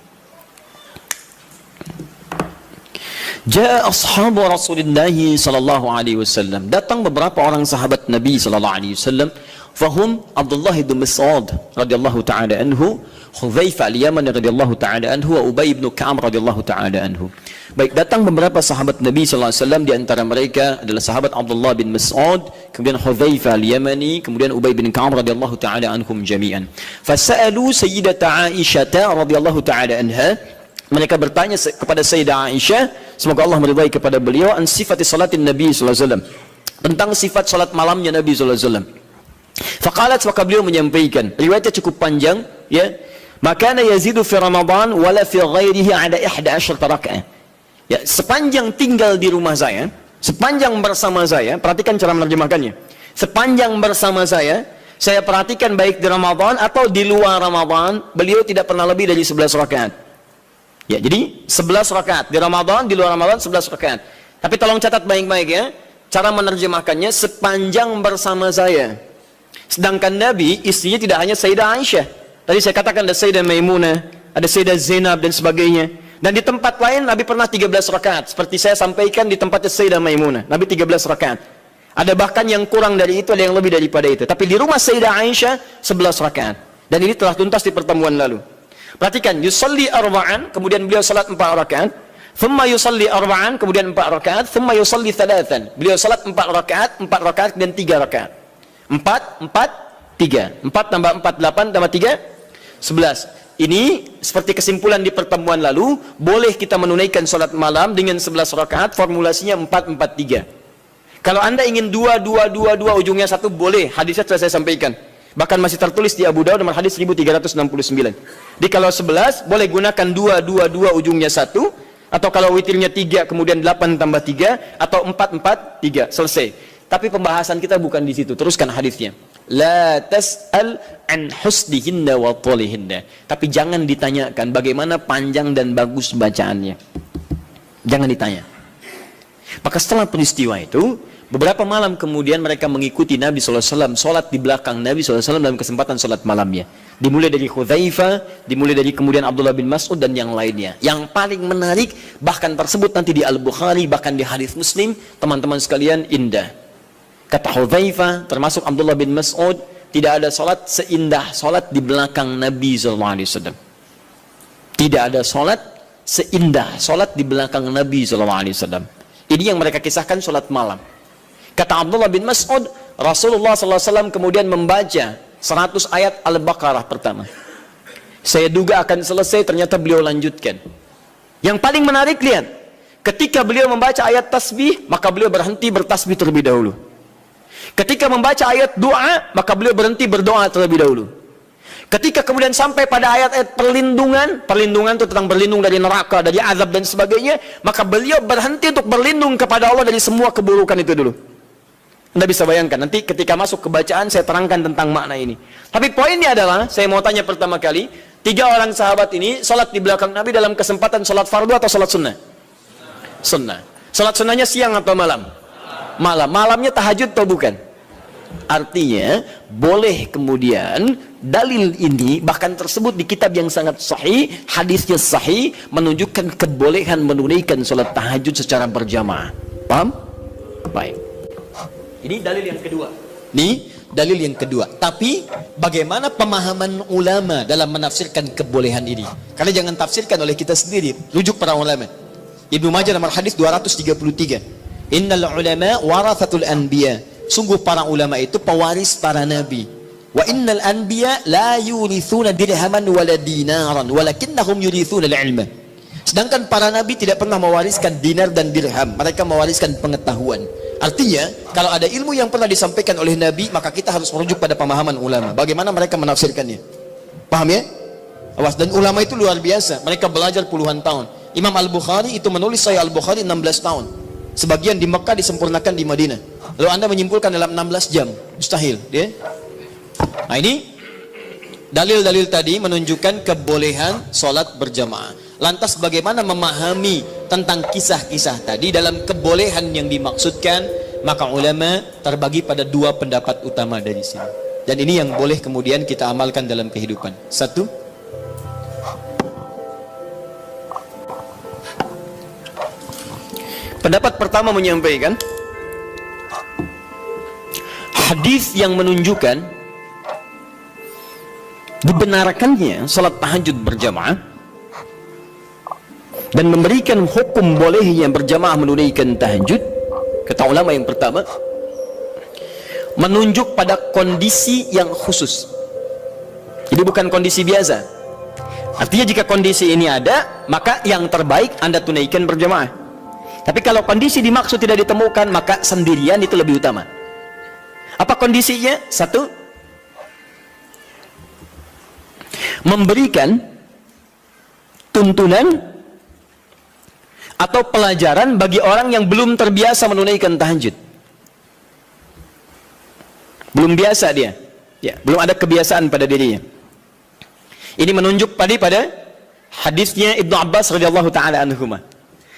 Ja'a ashabu Rasulullah sallallahu alaihi wasallam. Datang beberapa orang sahabat Nabi sallallahu alaihi wasallam. Fahum Abdullah bin Mas'ud radhiyallahu taala anhu, Hudzaifah al-Yamani radhiyallahu taala anhu, wa Ubay bin Ka'ab radhiyallahu taala anhu. Baik, datang beberapa sahabat Nabi sallallahu alaihi wasallam, di antara mereka adalah sahabat Abdullah bin Mas'ud, kemudian Hudzaifah al-Yamani, kemudian Ubay bin Ka'ab radhiyallahu taala anhum jami'an. Fasa'alu Sayyidata Aisyah radhiyallahu taala anha. Mereka bertanya kepada Sayyidah Aisyah, semoga Allah meridai kepada beliau, an sifati salatin Nabi sallallahu alaihi wasallam, tentang sifat salat malamnya Nabi sallallahu alaihi wasallam. Faqalat, maka beliau menyampaikan, riwayatnya cukup panjang ya. Makana yazidu fi Ramadan wala fi ghairihi ada 11 rakaat. Ya, sepanjang tinggal di rumah saya, sepanjang bersama saya, perhatikan cara menerjemahkannya. Sepanjang bersama saya perhatikan baik di Ramadan atau di luar Ramadan, beliau tidak pernah lebih dari 11 rakaat. Ya, jadi 11 rakaat di Ramadan, di luar Ramadan 11 rakaat. Tapi tolong catat baik-baik ya. Cara menerjemahkannya sepanjang bersama saya. Sedangkan Nabi, istrinya tidak hanya Sayyidah Aisyah. Tadi saya katakan ada Sayyidah Maimunah, ada Sayyidah Zainab dan sebagainya. Dan di tempat lain Nabi pernah 13 rakaat. Seperti saya sampaikan di tempatnya Sayyidah Maimunah, Nabi 13 rakaat. Ada bahkan yang kurang dari itu, ada yang lebih daripada itu. Tapi di rumah Sayyidah Aisyah 11 rakaat. Dan ini telah tuntas di pertemuan lalu. Perhatikan, yusalli arba'an, kemudian beliau salat 4 rakaat, thumma yusalli arba'an, kemudian 4 rakaat, thumma yusalli thalathan. Beliau salat 4 rakaat dan 3 rakaat. 4, 3. 4 tambah 4, 8 tambah 3, 11. Ini seperti kesimpulan di pertemuan lalu, boleh kita menunaikan salat malam dengan 11 rakaat, formulasinya 4, 4, 3. Kalau Anda ingin 2, 2, 2, 2, ujungnya 1, boleh. Hadisnya sudah saya sampaikan. Bahkan masih tertulis di Abu Dawud nomor hadis 1369. Di kalau 11 boleh gunakan 2, 2, 2 ujungnya 1, atau kalau witirnya 3 kemudian 8 tambah 3, atau 4, 4, 3, selesai. Tapi pembahasan kita bukan di situ. Teruskan hadisnya. La tas'al an husnihinna wa tolihinna. Tapi jangan ditanyakan bagaimana panjang dan bagus bacaannya. Jangan ditanya. Maka setelah peristiwa itu, beberapa malam kemudian mereka mengikuti Nabi SAW, sholat di belakang Nabi SAW dalam kesempatan sholat malamnya. Dimulai dari Hudzaifah, dimulai dari kemudian Abdullah bin Mas'ud dan yang lainnya. Yang paling menarik, bahkan tersebut nanti di Al-Bukhari, bahkan di hadis Muslim, teman-teman sekalian, indah. Kata Hudzaifah, termasuk Abdullah bin Mas'ud, tidak ada sholat seindah sholat di belakang Nabi SAW. Tidak ada sholat seindah sholat di belakang Nabi SAW. Ini yang mereka kisahkan sholat malam. Kata Abdullah bin Mas'ud, Rasulullah SAW kemudian membaca 100 ayat Al-Baqarah pertama. Saya duga akan selesai, ternyata beliau lanjutkan. Yang paling menarik, lihat. Ketika beliau membaca ayat tasbih, maka beliau berhenti bertasbih terlebih dahulu. Ketika membaca ayat doa, maka beliau berhenti berdoa terlebih dahulu. Ketika kemudian sampai pada ayat-ayat perlindungan itu tentang berlindung dari neraka, dari azab dan sebagainya, maka beliau berhenti untuk berlindung kepada Allah dari semua keburukan itu dulu. Anda bisa bayangkan, nanti ketika masuk ke bacaan saya terangkan tentang makna ini. Tapi poinnya adalah, saya mau tanya pertama kali, 3 orang sahabat ini salat di belakang Nabi dalam kesempatan salat fardu atau salat sunnah? Sunnah. Salat sunnahnya siang atau malam? Malam. Malamnya tahajud atau bukan? Artinya, boleh kemudian dalil ini bahkan tersebut di kitab yang sangat sahih, hadisnya sahih, menunjukkan kebolehan menunaikan salat tahajud secara berjamaah. Paham? Baik. Ini dalil yang kedua. Ini dalil yang kedua. Tapi bagaimana pemahaman ulama dalam menafsirkan kebolehan ini? Karena jangan tafsirkan oleh kita sendiri, rujuk para ulama. Ibnu Majah nomor hadis 233. Innal ulama warathatul anbiya. Sungguh para ulama itu pewaris para nabi. Wa innal anbiya la yurithuna dirhaman wala dinaran, walakinnahum yurithuna al-ilma. Sedangkan para nabi tidak pernah mewariskan dinar dan dirham, mereka mewariskan pengetahuan. Artinya, kalau ada ilmu yang pernah disampaikan oleh nabi, maka kita harus merujuk pada pemahaman ulama. Bagaimana mereka menafsirkannya? Paham ya? Awas, dan ulama itu luar biasa. Mereka belajar puluhan tahun. Imam Al-Bukhari itu menulis Sahih Al-Bukhari 16 tahun. Sebagian di Mekah disempurnakan di Madinah. Lalu Anda menyimpulkan dalam 16 jam. Mustahil, ya? Nah, ini dalil-dalil tadi menunjukkan kebolehan sholat berjamaah. Lantas bagaimana memahami tentang kisah-kisah tadi dalam kebolehan yang dimaksudkan? Maka ulama terbagi pada 2 pendapat utama dari sini. Dan ini yang boleh kemudian kita amalkan dalam kehidupan. 1, Pendapat pertama menyampaikan hadis yang menunjukkan dibenarkannya salat tahajud berjamaah dan memberikan hukum bolehnya berjamaah menunaikan tahajud. Kata ulama yang pertama, menunjuk pada kondisi yang khusus. Jadi bukan kondisi biasa. Artinya jika kondisi ini ada, maka yang terbaik Anda tunaikan berjamaah. Tapi kalau kondisi dimaksud tidak ditemukan, maka sendirian itu lebih utama. Apa kondisinya? Satu, memberikan tuntunan atau pelajaran bagi orang yang belum terbiasa menunaikan tahajud. Belum biasa dia, ya, belum ada kebiasaan pada dirinya. Ini menunjuk pada hadisnya Ibnu Abbas radhiyallahu taala anhuma.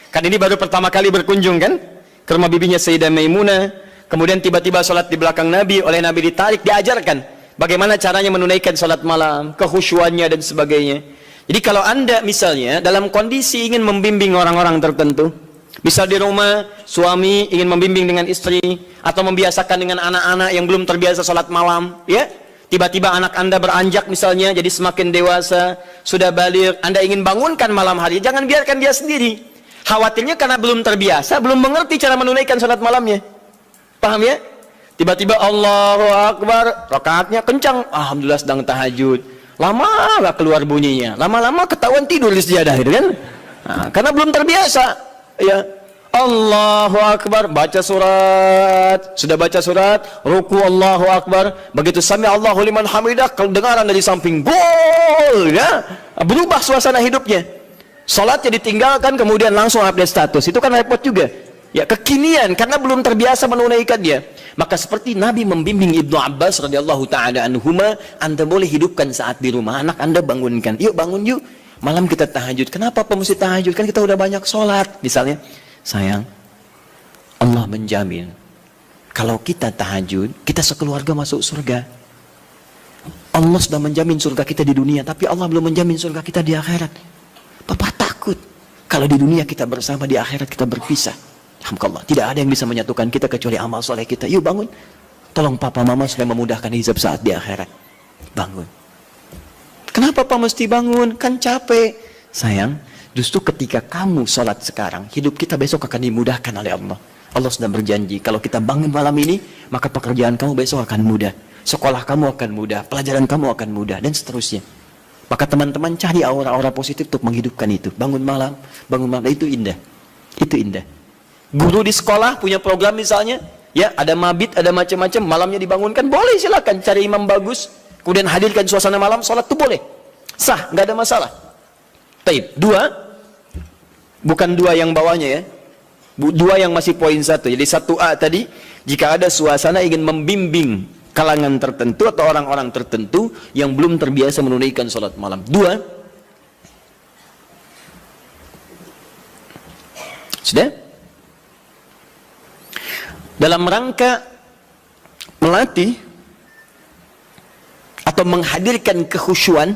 Kan ini baru pertama kali berkunjung kan ke rumah bibinya Sayyidah Maimunah, kemudian tiba-tiba sholat di belakang Nabi, oleh Nabi ditarik, diajarkan bagaimana caranya menunaikan sholat malam, kekhusyuannya dan sebagainya. Jadi kalau Anda misalnya dalam kondisi ingin membimbing orang-orang tertentu, misal di rumah suami ingin membimbing dengan istri atau membiasakan dengan anak-anak yang belum terbiasa sholat malam, ya, tiba-tiba anak Anda beranjak misalnya jadi semakin dewasa, sudah baligh, Anda ingin bangunkan malam hari, jangan biarkan dia sendiri. Khawatirnya karena belum terbiasa, belum mengerti cara menunaikan sholat malamnya. Paham ya? Tiba-tiba Allahu Akbar, rakaatnya kencang, alhamdulillah sedang tahajud. Lama gak keluar bunyinya, lama-lama ketahuan tidur di sejadah itu kan? Nah, karena belum terbiasa. Ya, Allahu Akbar, baca surat, sudah baca surat, ruku Allahu Akbar, begitu sami Allahu liman hamidah, kedengaran dari samping, gol, ya, berubah suasana hidupnya. Salatnya ditinggalkan, kemudian langsung update status, itu kan repot juga. Ya, kekinian karena belum terbiasa menunaikan dia. Maka seperti Nabi membimbing Ibnu Abbas radhiyallahu taala anhuma, Anda boleh hidupkan saat di rumah, anak Anda bangunkan, yuk bangun yuk, malam kita tahajud. Kenapa mesti tahajud? Kan kita udah banyak sholat. Misalnya, sayang, Allah menjamin kalau kita tahajud, kita sekeluarga masuk surga. Allah sudah menjamin surga kita di dunia, tapi Allah belum menjamin surga kita di akhirat. Papa takut kalau di dunia kita bersama, di akhirat kita berpisah. Alhamdulillah, tidak ada yang bisa menyatukan kita kecuali amal soleh kita. Yuk bangun, tolong papa mama supaya memudahkan hisab saat di akhirat. Bangun. Kenapa papa mesti bangun? Kan capek. Sayang, justru ketika kamu sholat sekarang, hidup kita besok akan dimudahkan oleh Allah. Allah sudah berjanji, kalau kita bangun malam ini, maka pekerjaan kamu besok akan mudah, sekolah kamu akan mudah, pelajaran kamu akan mudah, dan seterusnya. Maka teman-teman cari aura-aura positif untuk menghidupkan itu. Bangun malam, itu indah. Itu indah. Guru di sekolah punya program misalnya, ya, ada mabit, ada macam-macam, malamnya dibangunkan, boleh, silakan cari imam bagus, kemudian hadirkan suasana malam, sholat itu boleh, sah, nggak ada masalah. Taib. Dua, bukan dua yang bawahnya ya, dua yang masih poin satu. Jadi 1A tadi, jika ada suasana ingin membimbing kalangan tertentu atau orang-orang tertentu yang belum terbiasa menunaikan sholat malam. Dua, sudah? Dalam rangka melatih atau menghadirkan kekhusyuan,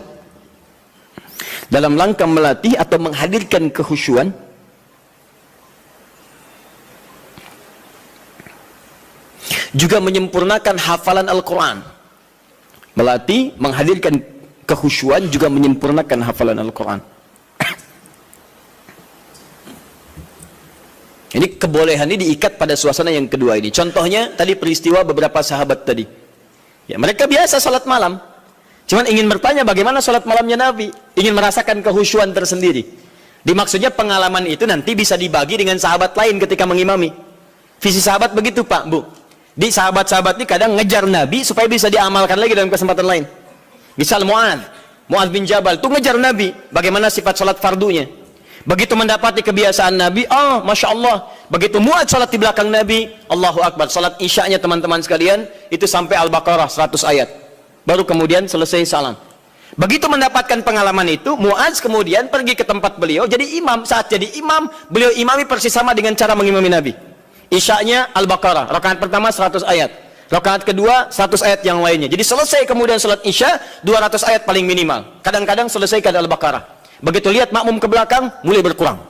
dalam rangka melatih atau menghadirkan kekhusyuan, juga menyempurnakan hafalan Al-Quran. Melatih, menghadirkan kekhusyuan, juga menyempurnakan hafalan Al-Quran. Ini kebolehan ini diikat pada suasana yang kedua ini. Contohnya tadi peristiwa beberapa sahabat tadi. Ya, mereka biasa salat malam, cuman ingin bertanya bagaimana salat malamnya Nabi, ingin merasakan kekhusyuan tersendiri. Dimaksudnya pengalaman itu nanti bisa dibagi dengan sahabat lain ketika mengimami. Visi sahabat begitu Pak, Bu. Di sahabat-sahabat ini kadang ngejar Nabi supaya bisa diamalkan lagi dalam kesempatan lain. Misal Mu'adz bin Jabal itu ngejar Nabi bagaimana sifat salat fardunya. Begitu mendapati kebiasaan Nabi, oh Masya Allah, begitu Mu'adz salat di belakang Nabi, Allahu Akbar, salat isya'nya teman-teman sekalian itu sampai Al-Baqarah 100 ayat, baru kemudian selesai salam. Begitu mendapatkan pengalaman itu, Mu'adz kemudian pergi ke tempat beliau jadi imam. Saat jadi imam, beliau imami persis sama dengan cara mengimami Nabi. Isya'nya Al-Baqarah, rakaat pertama 100 ayat, rakaat kedua 100 ayat yang lainnya. Jadi selesai kemudian salat isya 200 ayat paling minimal. Kadang-kadang selesai ke Al-Baqarah. Begitu lihat makmum ke belakang, mulai berkurang.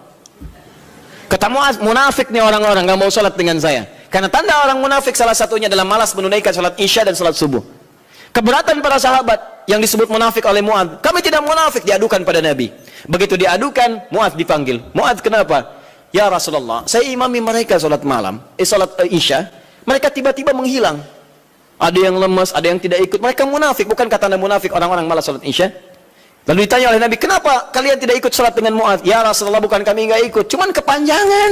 Kata Muaz, munafik nih orang-orang, gak mau sholat dengan saya. Karena tanda orang munafik salah satunya adalah malas menunaikan sholat isya dan sholat subuh. Keberatan para sahabat yang disebut munafik oleh Muaz. Kami tidak munafik, diadukan pada Nabi. Begitu diadukan, Muaz dipanggil. Muaz, kenapa? Ya Rasulullah, saya imami mereka sholat malam, sholat isya. Mereka tiba-tiba menghilang. Ada yang lemas, ada yang tidak ikut. Mereka munafik, bukan kata Anda munafik orang-orang malas sholat isya. Lalu ditanya oleh Nabi, kenapa kalian tidak ikut sholat dengan Muaz? Ya Rasulullah, bukan kami nggak ikut, cuman kepanjangan.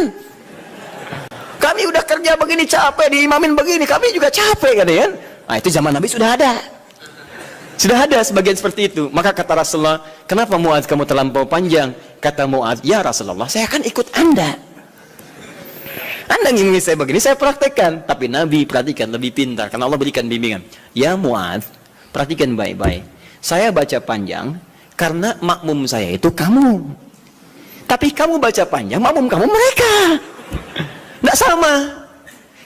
Kami udah kerja begini capek, diimamin begini, kami juga capek kan ya. Nah itu zaman Nabi sudah ada. Sudah ada sebagian seperti itu. Maka kata Rasulullah, kenapa Muaz kamu terlampau panjang? Kata Muaz, ya Rasulullah, saya akan ikut Anda. Anda ingin saya begini, saya praktekkan. Tapi Nabi perhatikan, lebih pintar, karena Allah berikan bimbingan. Ya Muaz, perhatikan baik-baik. Saya baca panjang, karena makmum saya itu kamu. Tapi kamu baca panjang, makmum kamu mereka. Tidak sama.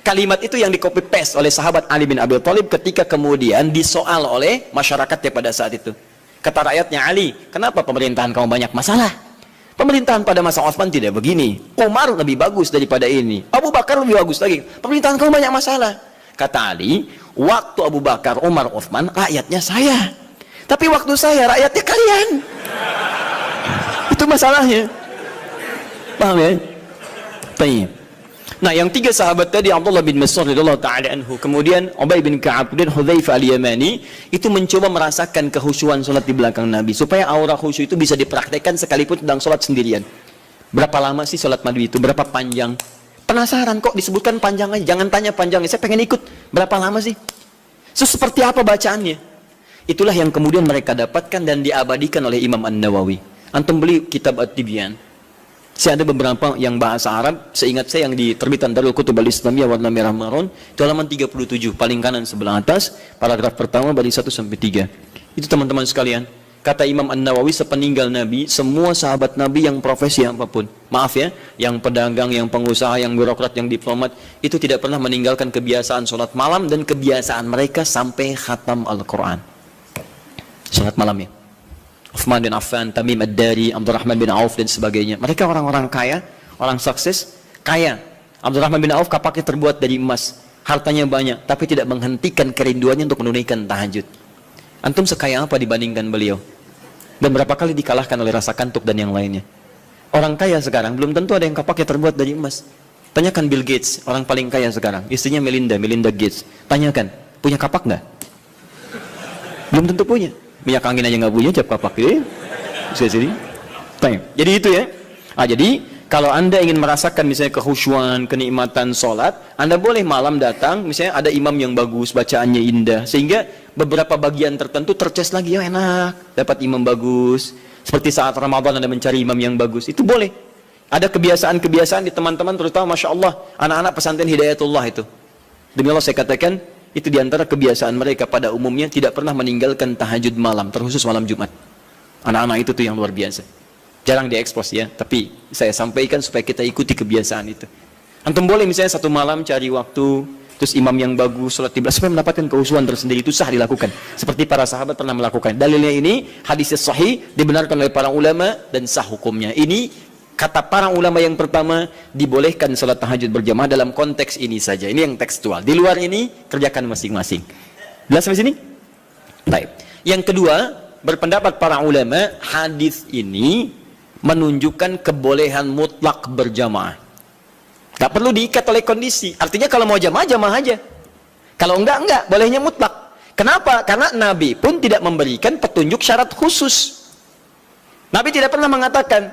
Kalimat itu yang di copy paste oleh sahabat Ali bin Abi Thalib ketika kemudian disoal oleh masyarakatnya pada saat itu. Kata rakyatnya, Ali, kenapa pemerintahan kamu banyak masalah? Pemerintahan pada masa Utsman tidak begini. Umar lebih bagus daripada ini. Abu Bakar lebih bagus lagi. Pemerintahan kamu banyak masalah. Kata Ali, waktu Abu Bakar, Umar, Utsman, rakyatnya saya. Tapi waktu saya, rakyatnya kalian. Itu masalahnya. Paham ya? Baik. Nah, yang tiga sahabat tadi, Abdullah bin Mas'ud radhiyallahu ta'ala anhu, kemudian Ubay bin Ka'ab dan Hudzaifah al-Yamani, itu mencoba merasakan kehusyuan salat di belakang Nabi supaya aura khusyuk itu bisa dipraktekkan sekalipun sedang salat sendirian. Berapa lama sih salat Nabi itu? Berapa panjang? Penasaran kok disebutkan panjang aja, jangan tanya panjangnya, saya pengen ikut. Berapa lama sih? So, seperti apa bacaannya? Itulah yang kemudian mereka dapatkan dan diabadikan oleh Imam An-Nawawi. Antum beli kitab At-Tibyan. Saya ada beberapa yang bahasa Arab, seingat saya yang di terbitan Darul Kutub Al-Islamiyah warna merah marun, itu halaman 37, paling kanan sebelah atas, paragraf pertama baris 1 sampai 3. Itu teman-teman sekalian, kata Imam An-Nawawi, sepeninggal Nabi, semua sahabat Nabi yang profesi apapun, maaf ya, yang pedagang, yang pengusaha, yang birokrat, yang diplomat, itu tidak pernah meninggalkan kebiasaan sholat malam dan kebiasaan mereka sampai khatam Al-Quran. Sholat malam ya. Uthman bin Affan, Tamim Ad-Dari, Abdurrahman bin Auf dan sebagainya. Mereka orang-orang kaya, orang sukses, kaya. Abdurrahman bin Auf kapaknya terbuat dari emas, hartanya banyak, tapi tidak menghentikan kerinduannya untuk menunaikan tahajud. Antum sekaya apa dibandingkan beliau? Dan berapa kali dikalahkan oleh rasa kantuk dan yang lainnya? Orang kaya sekarang belum tentu ada yang kapaknya terbuat dari emas. Tanyakan Bill Gates, orang paling kaya sekarang, istrinya Melinda Gates. Tanyakan, punya kapak nggak? Belum tentu punya. Minyak angin aja nggak punya, cap kapak ya. Jadi itu ya. Jadi kalau Anda ingin merasakan misalnya kehusyuan, kenikmatan sholat, Anda boleh malam datang, misalnya ada imam yang bagus, bacaannya indah, sehingga beberapa bagian tertentu terces lagi, ya enak, dapat imam bagus. Seperti saat Ramadan Anda mencari imam yang bagus, itu boleh. Ada kebiasaan-kebiasaan di teman-teman, terutama Masya Allah, anak-anak pesantren Hidayatullah itu. Demi Allah saya katakan, itu diantara kebiasaan mereka pada umumnya tidak pernah meninggalkan tahajud malam, terkhusus malam Jumat. Anak-anak itu tuh yang luar biasa. Jarang diekspos ya, tapi saya sampaikan supaya kita ikuti kebiasaan itu. Antum boleh misalnya satu malam cari waktu, terus imam yang bagus, sholat tiba, supaya mendapatkan kehusuan tersendiri, itu sah dilakukan. Seperti para sahabat pernah melakukan. Dalilnya ini, hadis sahih, dibenarkan oleh para ulama, dan sah hukumnya. Ini kata para ulama yang pertama, dibolehkan salat tahajud berjamaah dalam konteks ini saja. Ini yang tekstual. Di luar ini, kerjakan masing-masing. Jelas sampai sini? Baik. Yang kedua, berpendapat para ulama, hadis ini menunjukkan kebolehan mutlak berjamaah. Gak perlu diikat oleh kondisi. Artinya kalau mau jamaah, jamaah aja. Kalau enggak, bolehnya mutlak. Kenapa? Karena Nabi pun tidak memberikan petunjuk syarat khusus. Nabi tidak pernah mengatakan,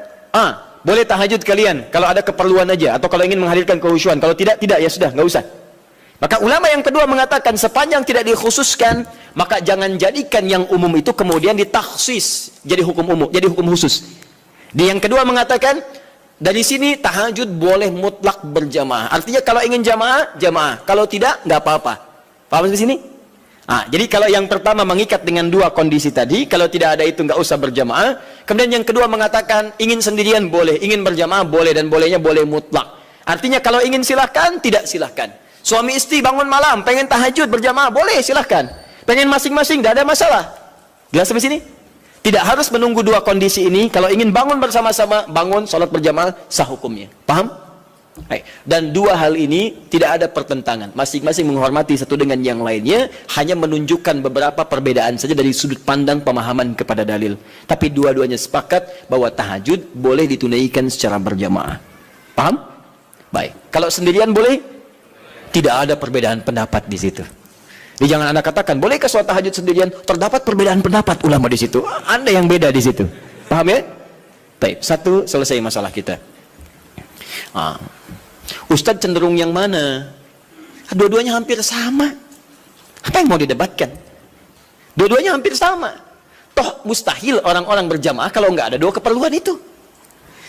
boleh tahajud kalian kalau ada keperluan aja, atau kalau ingin menghadirkan kehusyuan. Kalau tidak ya sudah, nggak usah. Maka ulama yang kedua mengatakan sepanjang tidak dikhususkan, maka jangan jadikan yang umum itu kemudian ditakhsis jadi hukum umum, jadi hukum khusus. Di yang kedua mengatakan dari sini tahajud boleh mutlak berjamaah. Artinya kalau ingin jamaah, jamaah. Kalau tidak, nggak apa-apa. Paham di sini? Jadi kalau yang pertama mengikat dengan dua kondisi tadi, kalau tidak ada itu nggak usah berjamaah. Kemudian yang kedua mengatakan ingin sendirian boleh, ingin berjamaah boleh, dan bolehnya boleh mutlak. Artinya kalau ingin silahkan, tidak silahkan. Suami istri bangun malam, pengen tahajud berjamaah boleh, silahkan. Pengen masing-masing, tidak ada masalah. Jelas sampai sini? Tidak harus menunggu dua kondisi ini. Kalau ingin bangun bersama-sama, bangun sholat berjamaah, sah hukumnya. Paham? Dan dua hal ini tidak ada pertentangan, masing-masing menghormati satu dengan yang lainnya, hanya menunjukkan beberapa perbedaan saja dari sudut pandang pemahaman kepada dalil. Tapi dua-duanya sepakat bahwa tahajud boleh ditunaikan secara berjamaah. Paham? Baik. Kalau sendirian boleh? Tidak ada perbedaan pendapat di situ. Jadi jangan Anda katakan, bolehkah sholat tahajud sendirian? Terdapat perbedaan pendapat ulama di situ. Anda yang beda di situ. Paham ya? Baik, satu, selesai masalah kita. Ustadz cenderung yang mana? Dua-duanya hampir sama. Apa yang mau didebatkan? Dua-duanya hampir sama. Toh mustahil orang-orang berjamaah kalau nggak ada dua keperluan itu.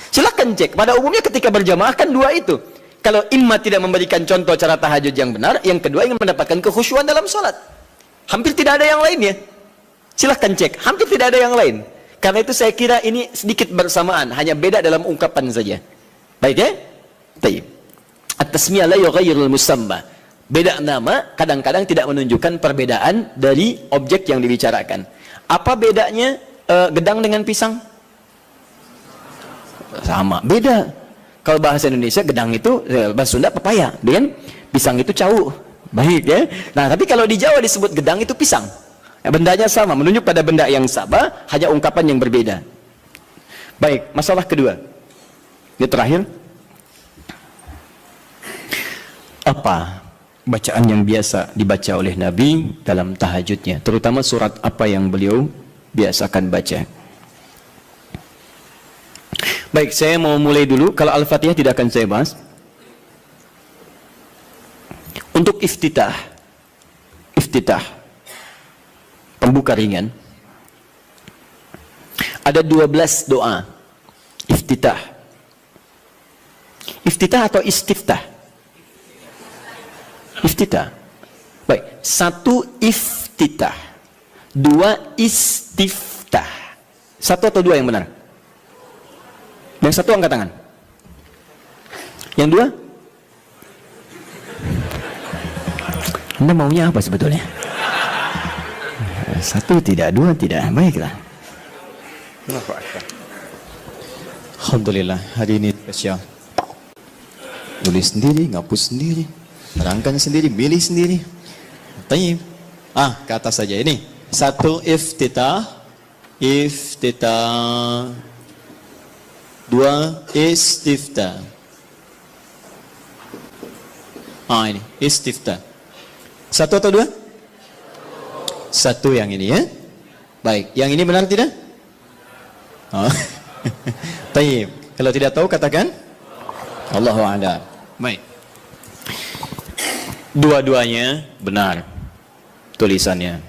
Silakan cek. Pada umumnya ketika berjamaah kan dua itu. Kalau imma tidak memberikan contoh cara tahajud yang benar, yang kedua ingin mendapatkan kekhusyuan dalam sholat. Hampir tidak ada yang lainnya. Silahkan cek. Hampir tidak ada yang lain. Karena itu saya kira ini sedikit bersamaan, hanya beda dalam ungkapan saja. Baik ya? Baik. At-tasmiyah la yughayyirul musamma. Beda nama kadang-kadang tidak menunjukkan perbedaan dari objek yang dibicarakan. Apa bedanya gedang dengan pisang? Sama, beda. Kalau bahasa Indonesia gedang itu, bahasa Sunda pepaya, dan pisang itu cau. Baik ya. Nah, tapi kalau di Jawa disebut gedang itu pisang. Bendanya sama, menunjuk pada benda yang sama, hanya ungkapan yang berbeda. Baik, masalah kedua. Ini terakhir. Apa bacaan yang biasa dibaca oleh Nabi dalam tahajudnya? Terutama surat apa yang beliau biasakan baca? Baik, saya mau mulai dulu. Kalau Al-Fatihah tidak akan saya bahas. Untuk iftitah, pembuka ringan, ada 12 doa iftitah. Iftitah atau istiftah? Iftitah. Baik, satu iftitah, dua istiftah. Satu atau dua yang benar? Yang satu angkat tangan. Yang dua? Anda maunya apa sebetulnya? Satu tidak, dua tidak. Baiklah. Alhamdulillah, hari ini spesial. Tulis sendiri, ngapus sendiri, terangkan sendiri, pilih sendiri. Tanya. Ke atas saja ini. Satu iftitah. Dua istiftah. Ini istiftah. Satu atau dua? Satu yang ini ya. Baik, yang ini benar tidak? Taib. Kalau tidak tahu katakan Allahu a'lam. Baik. Dua-duanya benar tulisannya.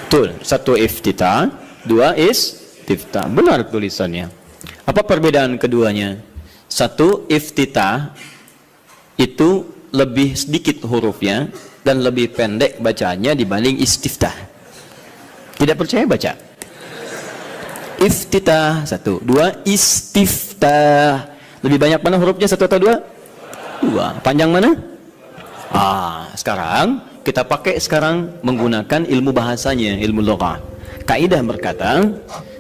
Betul. Satu iftitah, dua istiftah. Benar tulisannya. Apa perbedaan keduanya? Satu iftitah itu lebih sedikit hurufnya dan lebih pendek bacaannya dibanding istiftah. Tidak percaya baca. Iftitah satu, dua istiftah. Lebih banyak mana hurufnya, satu atau dua? Dua. Panjang mana? Sekarang kita pakai menggunakan ilmu bahasanya, ilmu lughah. Kaidah berkata,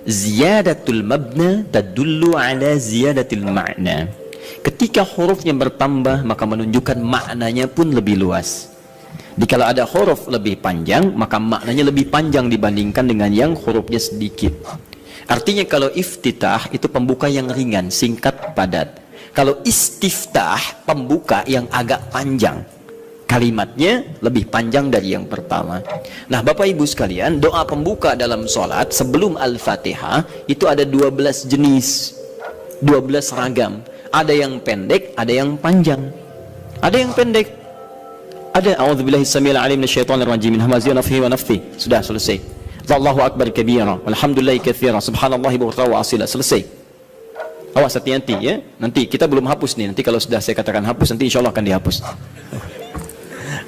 ziyadatul mabna tadullu ala ziyadatil ma'na. Ketika hurufnya bertambah, maka menunjukkan maknanya pun lebih luas. Jadi kalau ada huruf lebih panjang, maka maknanya lebih panjang dibandingkan dengan yang hurufnya sedikit. Artinya kalau iftitah itu pembuka yang ringan, singkat, padat. Kalau istiftah, pembuka yang agak panjang. Kalimatnya lebih panjang dari yang pertama. Nah, Bapak Ibu sekalian, doa pembuka dalam sholat sebelum Al-Fatihah itu ada 12 jenis, 12 ragam. Ada yang pendek, ada yang panjang. Ada yang pendek. Ada a'udzubillahi samil alim minasyaitonir rajim min hamazihi wa nafthihi wa nafthihi. Sudah selesai. Allahu akbar kabira, walhamdulillahi katsira, subhanallahi bukratan wa asila. Selesai. Awas hati-hati ya. Nanti kita belum hapus nih. Nanti kalau sudah saya katakan hapus, nanti insyaallah akan dihapus.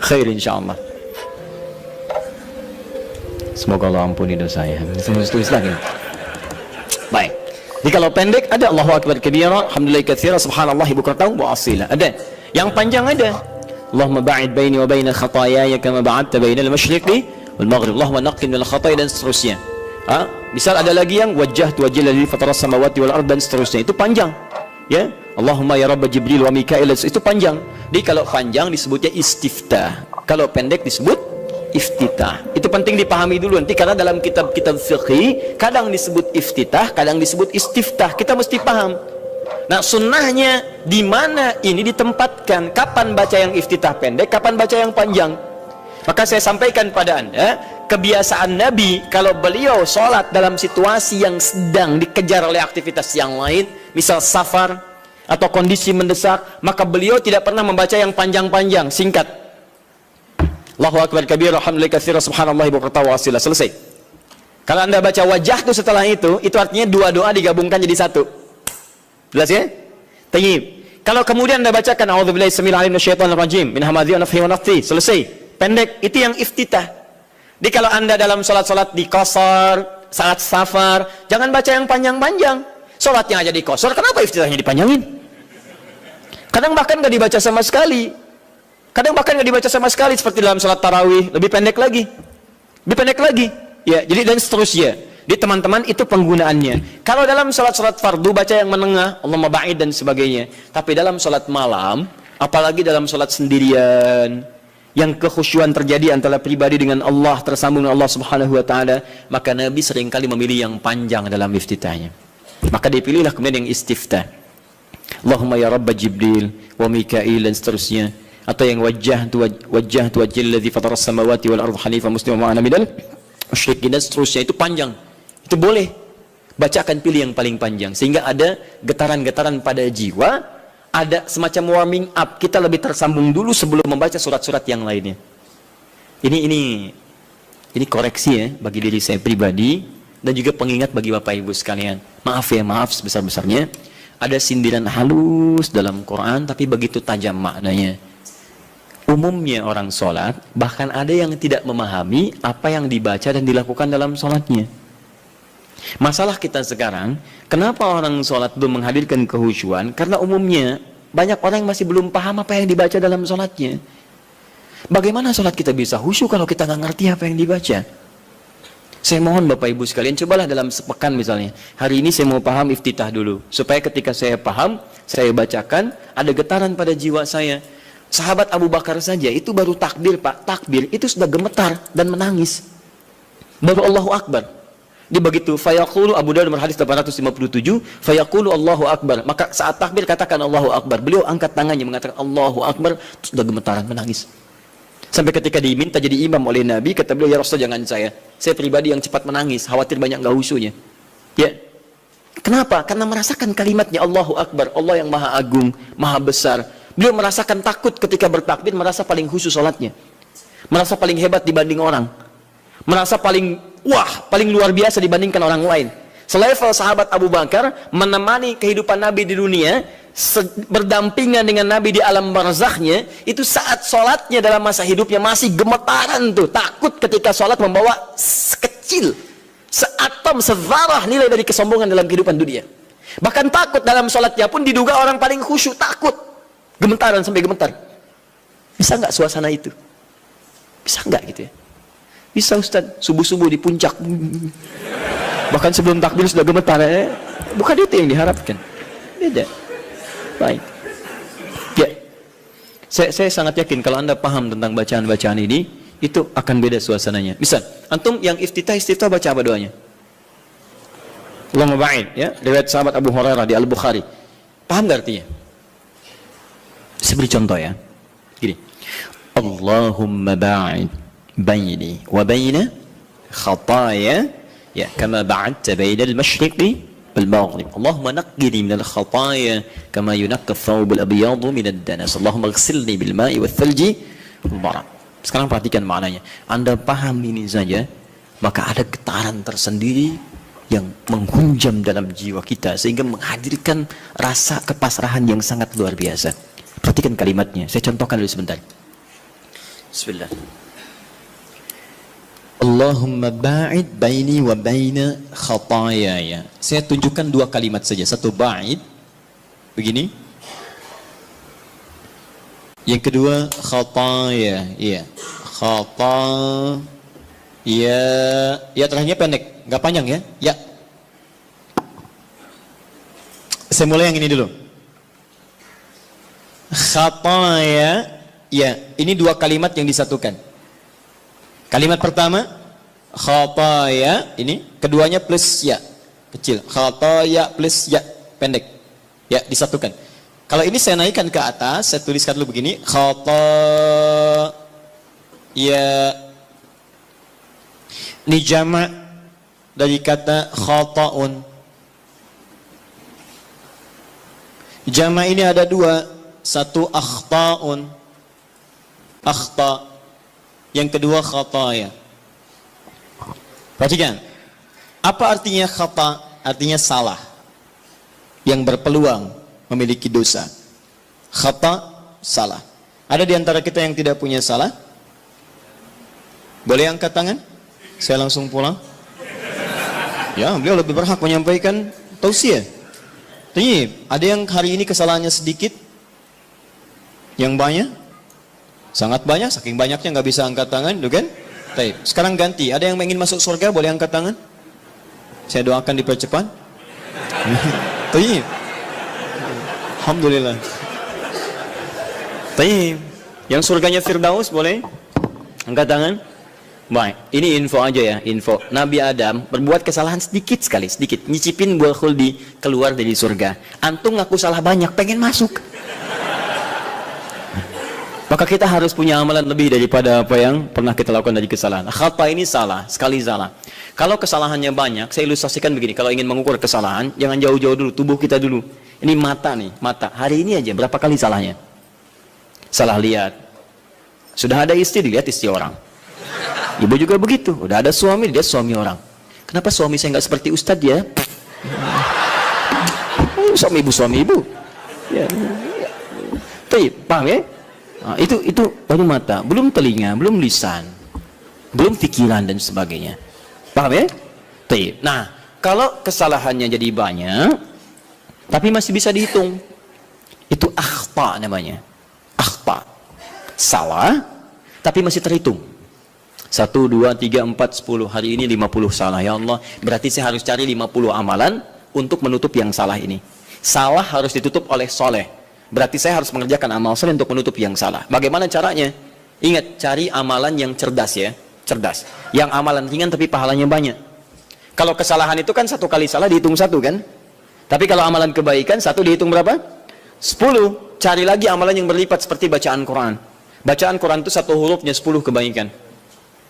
Khair insyaallah. Semoga Allah ampuni dosa saya. Tulis lagi. Baik. Jadi kalau pendek ada Allahu akbar kabira, alhamdulillahi katsira, subhanallahi bukratan wa asila. Ada. Yang panjang ada. Allahumma ba'id baini wa baina khataayaya kama ba'adta bainal masyriqi wal maghrib. Allahumma naqqini minal khataaya dan seterusnya. Misal ada lagi yang wajjahtu wajhiya lillazi fatara samawati wal ardh dan seterusnya. Itu panjang. Ya. Allahumma ya Rabb Jibril wa Mikail, itu panjang. Jadi kalau panjang disebutnya istiftah, kalau pendek disebut iftitah. Itu penting dipahami dulu nanti, karena dalam kitab-kitab fikih kadang disebut iftitah, kadang disebut istiftah. Kita mesti paham. Nah, sunnahnya di mana ini ditempatkan, kapan baca yang iftitah pendek, kapan baca yang panjang. Maka saya sampaikan pada Anda, kebiasaan Nabi kalau beliau sholat dalam situasi yang sedang dikejar oleh aktivitas yang lain, misal safar atau kondisi mendesak, maka beliau tidak pernah membaca yang panjang-panjang, singkat. Allahu akbar kabir, alhamdulillah katsira, subhanallah bukratan wa asila, selesai. Kalau Anda baca wajah itu setelah itu artinya dua doa digabungkan jadi satu. Jelas ya? Tayyib. Kalau kemudian Anda bacakan a'udzubillahi samil alim minasyaitonir rajim min hamazati wa nafthihi wa nafthihi, selesai. Pendek, itu yang iftitah. Jadi kalau Anda dalam salat-salat di qasar, saat safar, jangan baca yang panjang-panjang. Salatnya aja di qasar, kenapa iftitahnya dipanjangin? Kadang bahkan nggak dibaca sama sekali. Seperti dalam salat tarawih, lebih pendek lagi. Ya, jadi dan seterusnya. Di teman-teman itu penggunaannya. Kalau dalam salat-salat fardu baca yang menengah, Allahumma ba'id dan sebagainya. Tapi dalam salat malam, apalagi dalam salat sendirian, yang kekhusyuan terjadi antara pribadi dengan Allah, tersambung dengan Allah Subhanahu wa taala, maka Nabi seringkali memilih yang panjang dalam iftitahnya. Maka dipilihlah kemudian yang istiftah. Allahumma ya Rabb Jibril wa Mikail dan seterusnya, atau yang wajjahtu wajhal ladzi fatara as-samawati wal ardh hanifan musliman wa ana minal musyrikin dan seterusnya. Itu panjang. Itu boleh. Bacakan, pilih yang paling panjang sehingga ada getaran-getaran pada jiwa. Ada semacam warming up, kita lebih tersambung dulu sebelum membaca surat-surat yang lainnya. Ini koreksi ya bagi diri saya pribadi dan juga pengingat bagi Bapak Ibu sekalian. Maaf sebesar-besarnya. Ada sindiran halus dalam Quran tapi begitu tajam maknanya. Umumnya orang sholat, bahkan ada yang tidak memahami apa yang dibaca dan dilakukan dalam sholatnya. Masalah kita sekarang, kenapa orang sholat belum menghadirkan kehusyuan? Karena umumnya banyak orang yang masih belum paham apa yang dibaca dalam sholatnya. Bagaimana sholat kita bisa khusyuk kalau kita nggak ngerti apa yang dibaca? Saya mohon Bapak Ibu sekalian, cobalah dalam sepekan misalnya, hari ini saya mau paham iftitah dulu, supaya ketika saya paham, saya bacakan, ada getaran pada jiwa saya. Sahabat Abu Bakar saja, itu baru takbir Pak, takbir, itu sudah gemetar dan menangis. Baru Allahu Akbar. Dia begitu, fayaqulu, Abu Dawud hadis 857, fayaqulu Allahu Akbar. Maka saat takbir katakan Allahu Akbar. Beliau angkat tangannya mengatakan Allahu Akbar, sudah gemetaran menangis. Sampai ketika diminta jadi imam oleh Nabi, kata beliau, ya Rasul jangan saya pribadi yang cepat menangis, khawatir banyak nggak khusyuknya. Ya. Kenapa? Karena merasakan kalimatnya Allahu Akbar, Allah yang maha agung, maha besar. Beliau merasakan takut ketika bertakbir, merasa paling khusyuk salatnya. Merasa paling hebat dibanding orang. Merasa paling paling luar biasa dibandingkan orang lain. Selevel sahabat Abu Bakar menemani kehidupan Nabi di dunia, berdampingan dengan Nabi di alam barzakhnya, itu saat sholatnya dalam masa hidupnya masih gemetaran tuh, takut ketika sholat membawa sekecil, seatom, sezarah nilai dari kesombongan dalam kehidupan dunia. Bahkan takut dalam sholatnya pun diduga orang paling khusyuk, takut, gemetaran sampai gemetar. Bisa nggak suasana itu? Bisa nggak gitu ya? Bisa Ustaz, subuh-subuh di puncak. Bahkan sebelum takbir sudah gemetar. Bukan itu yang diharapkan. Beda. Baik. Ya. Saya sangat yakin kalau Anda paham tentang bacaan-bacaan ini, itu akan beda suasananya. Misal, antum yang iftitah baca apa doanya? Allahumma ba'id, ya. Riwayat sahabat Abu Hurairah di Al-Bukhari. Paham gak artinya? Saya beri contoh ya. Gini. Allahumma ba'id baini wa baina khataaya ya kama ba'adta baina al-masyriqi wal maghrib. Allahumma naqqini min al-khataaya kama yunaqqa ath-thawb al-abyad min ad-danas. Allahumma ighsilni bil ma'i wath thalji wal barad. Sekarang perhatikan maknanya. Anda paham ini saja, maka ada getaran tersendiri yang menghunjam dalam jiwa kita sehingga menghadirkan rasa kepasrahan yang sangat luar biasa. Perhatikan kalimatnya. Saya contohkan dulu sebentar. Bismillah. Allahumma ba'id baini wa baina khataayaya. Saya tunjukkan dua kalimat saja. Satu ba'id begini. Yang kedua khataaya. Iya. Khataaya. Ya terakhirnya pendek, enggak panjang ya. Ya. Saya mulai yang ini dulu. khataya ya. Ini dua kalimat yang disatukan. Kalimat pertama khataya, ini keduanya plus ya kecil. Khataya plus ya pendek. Ya, disatukan. Kalau ini saya naikkan ke atas, saya tuliskan dulu begini, khataya. Ini jama' dari kata khata'un. Jama' ini ada dua, satu akhta'un, akhta', yang kedua khataya. Perhatikan, apa artinya khata'? Artinya salah, yang berpeluang memiliki dosa. Khata', salah. Ada di antara kita yang tidak punya salah? Boleh angkat tangan? Saya langsung pulang. Ya, beliau lebih berhak menyampaikan tausiah. Tapi ada yang hari ini kesalahannya sedikit, yang banyak, sangat banyak, saking banyaknya nggak bisa angkat tangan, tuh kan? Baik, sekarang ganti. Ada yang ingin masuk surga, boleh angkat tangan? Saya doakan dipercepat. Tapi, alhamdulillah. Tapi yang surganya Firdaus boleh angkat tangan? Baik, ini info aja ya, info. Nabi Adam berbuat kesalahan sedikit sekali, sedikit. Nyicipin buah khuldi, keluar dari surga. Antum ngaku salah banyak, pengen masuk. Maka kita harus punya amalan lebih daripada apa yang pernah kita lakukan dari kesalahan. Khata ini salah, sekali salah. Kalau kesalahannya banyak, saya ilustrasikan begini. Kalau ingin mengukur kesalahan, jangan jauh-jauh dulu, tubuh kita dulu. Ini mata nih, mata. Hari ini aja, berapa kali salahnya? Salah lihat. Sudah ada istri, dilihat istri orang. Ibu juga begitu, udah ada suami, dia suami orang. Kenapa suami saya nggak seperti ustadz ya? Suami ibu. Ya. Tapi, paham ya? Nah, itu baru mata, belum telinga, belum lisan, belum pikiran dan sebagainya. Paham ya? Tapi, nah, kalau kesalahannya jadi banyak, tapi masih bisa dihitung, itu akhta namanya. Akhta, salah, tapi masih terhitung. 1, 2, 3, 4, 10. Hari ini 50 salah. Ya Allah, berarti saya harus cari 50 amalan untuk menutup yang salah ini. Salah harus ditutup oleh soleh. Berarti saya harus mengerjakan amal soleh untuk menutup yang salah. Bagaimana caranya? Ingat, cari amalan yang cerdas ya. Cerdas. Yang amalan ringan tapi pahalanya banyak. Kalau kesalahan itu kan satu kali salah dihitung 1 kan? Tapi kalau amalan kebaikan 1 dihitung berapa? 10. Cari lagi amalan yang berlipat seperti bacaan Quran. Bacaan Quran itu 1 hurufnya 10 kebaikan.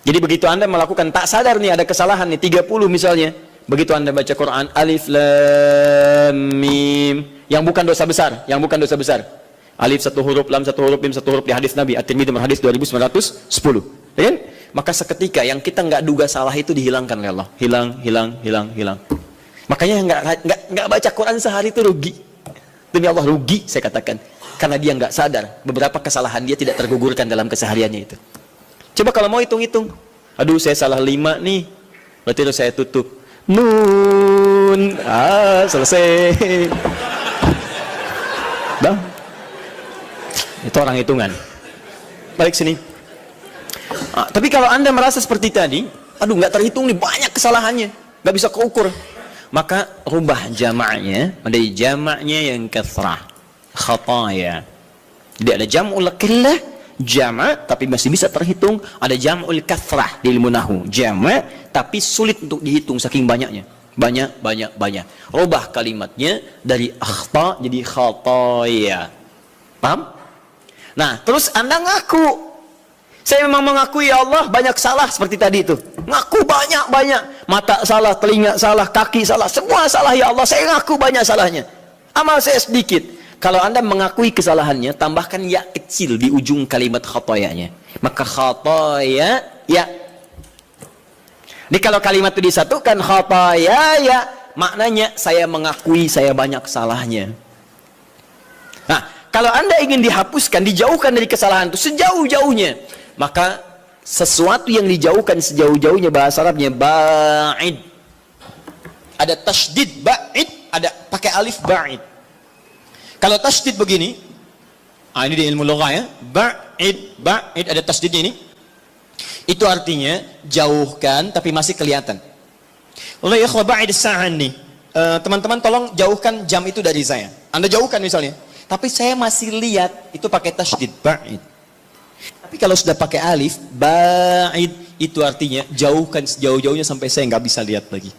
Jadi begitu Anda melakukan, tak sadar nih ada kesalahan nih, 30 misalnya. Begitu Anda baca Quran, alif, lam, mim. Yang bukan dosa besar, Alif 1 huruf, lam 1 huruf, mim 1 huruf di hadis Nabi. At-Tirmidzi hadis 2910. Ya kan? Maka seketika yang kita nggak duga salah itu dihilangkan oleh Allah. Hilang. Makanya nggak baca Quran sehari itu rugi. Demi Allah rugi, saya katakan. Karena dia nggak sadar, beberapa kesalahan dia tidak tergugurkan dalam kesehariannya itu. Coba kalau mau hitung-hitung, aduh saya salah 5 nih, berarti harus saya tutup. Nun, selesai. Dah, itu orang hitungan. Balik sini. Tapi kalau Anda merasa seperti tadi, aduh nggak terhitung nih, banyak kesalahannya, nggak bisa keukur, maka rubah jamaknya menjadi jamaknya yang kathrah, khataya. Jadi ada jam'ul qillah, jama' tapi masih bisa terhitung. Ada jam'ul kathrah di ilmu nahwu, jama' tapi sulit untuk dihitung saking banyaknya. Banyak. Rubah kalimatnya dari akhta jadi khataya. Paham? Nah, terus Anda ngaku, saya memang mengakui ya Allah banyak salah seperti tadi itu. Ngaku banyak. Mata salah, telinga salah, kaki salah, semua salah ya Allah. Saya ngaku banyak salahnya. Amal saya sedikit. Kalau Anda mengakui kesalahannya, tambahkan ya kecil di ujung kalimat khatayanya. Maka khataya ya. Jadi kalau kalimat itu disatukan khataya ya, maknanya saya mengakui saya banyak salahnya. Nah, kalau Anda ingin dihapuskan, dijauhkan dari kesalahan itu sejauh-jauhnya, maka sesuatu yang dijauhkan sejauh-jauhnya bahasa Arabnya ba'id. Ada tasydid ba'id, ada pakai alif ba'id. Kalau tasydid begini, ini di ilmu lugah ya, ba'id ada tasydid ini. Itu artinya jauhkan tapi masih kelihatan. Oleh ikhwah ba'id sa'an nih, teman-teman tolong jauhkan jam itu dari saya. Anda jauhkan misalnya, Tapi saya masih lihat, itu pakai tasydid, ba'id. Tapi kalau sudah pakai alif, ba'id, itu artinya jauhkan sejauh-jauhnya sampai saya nggak bisa lihat lagi.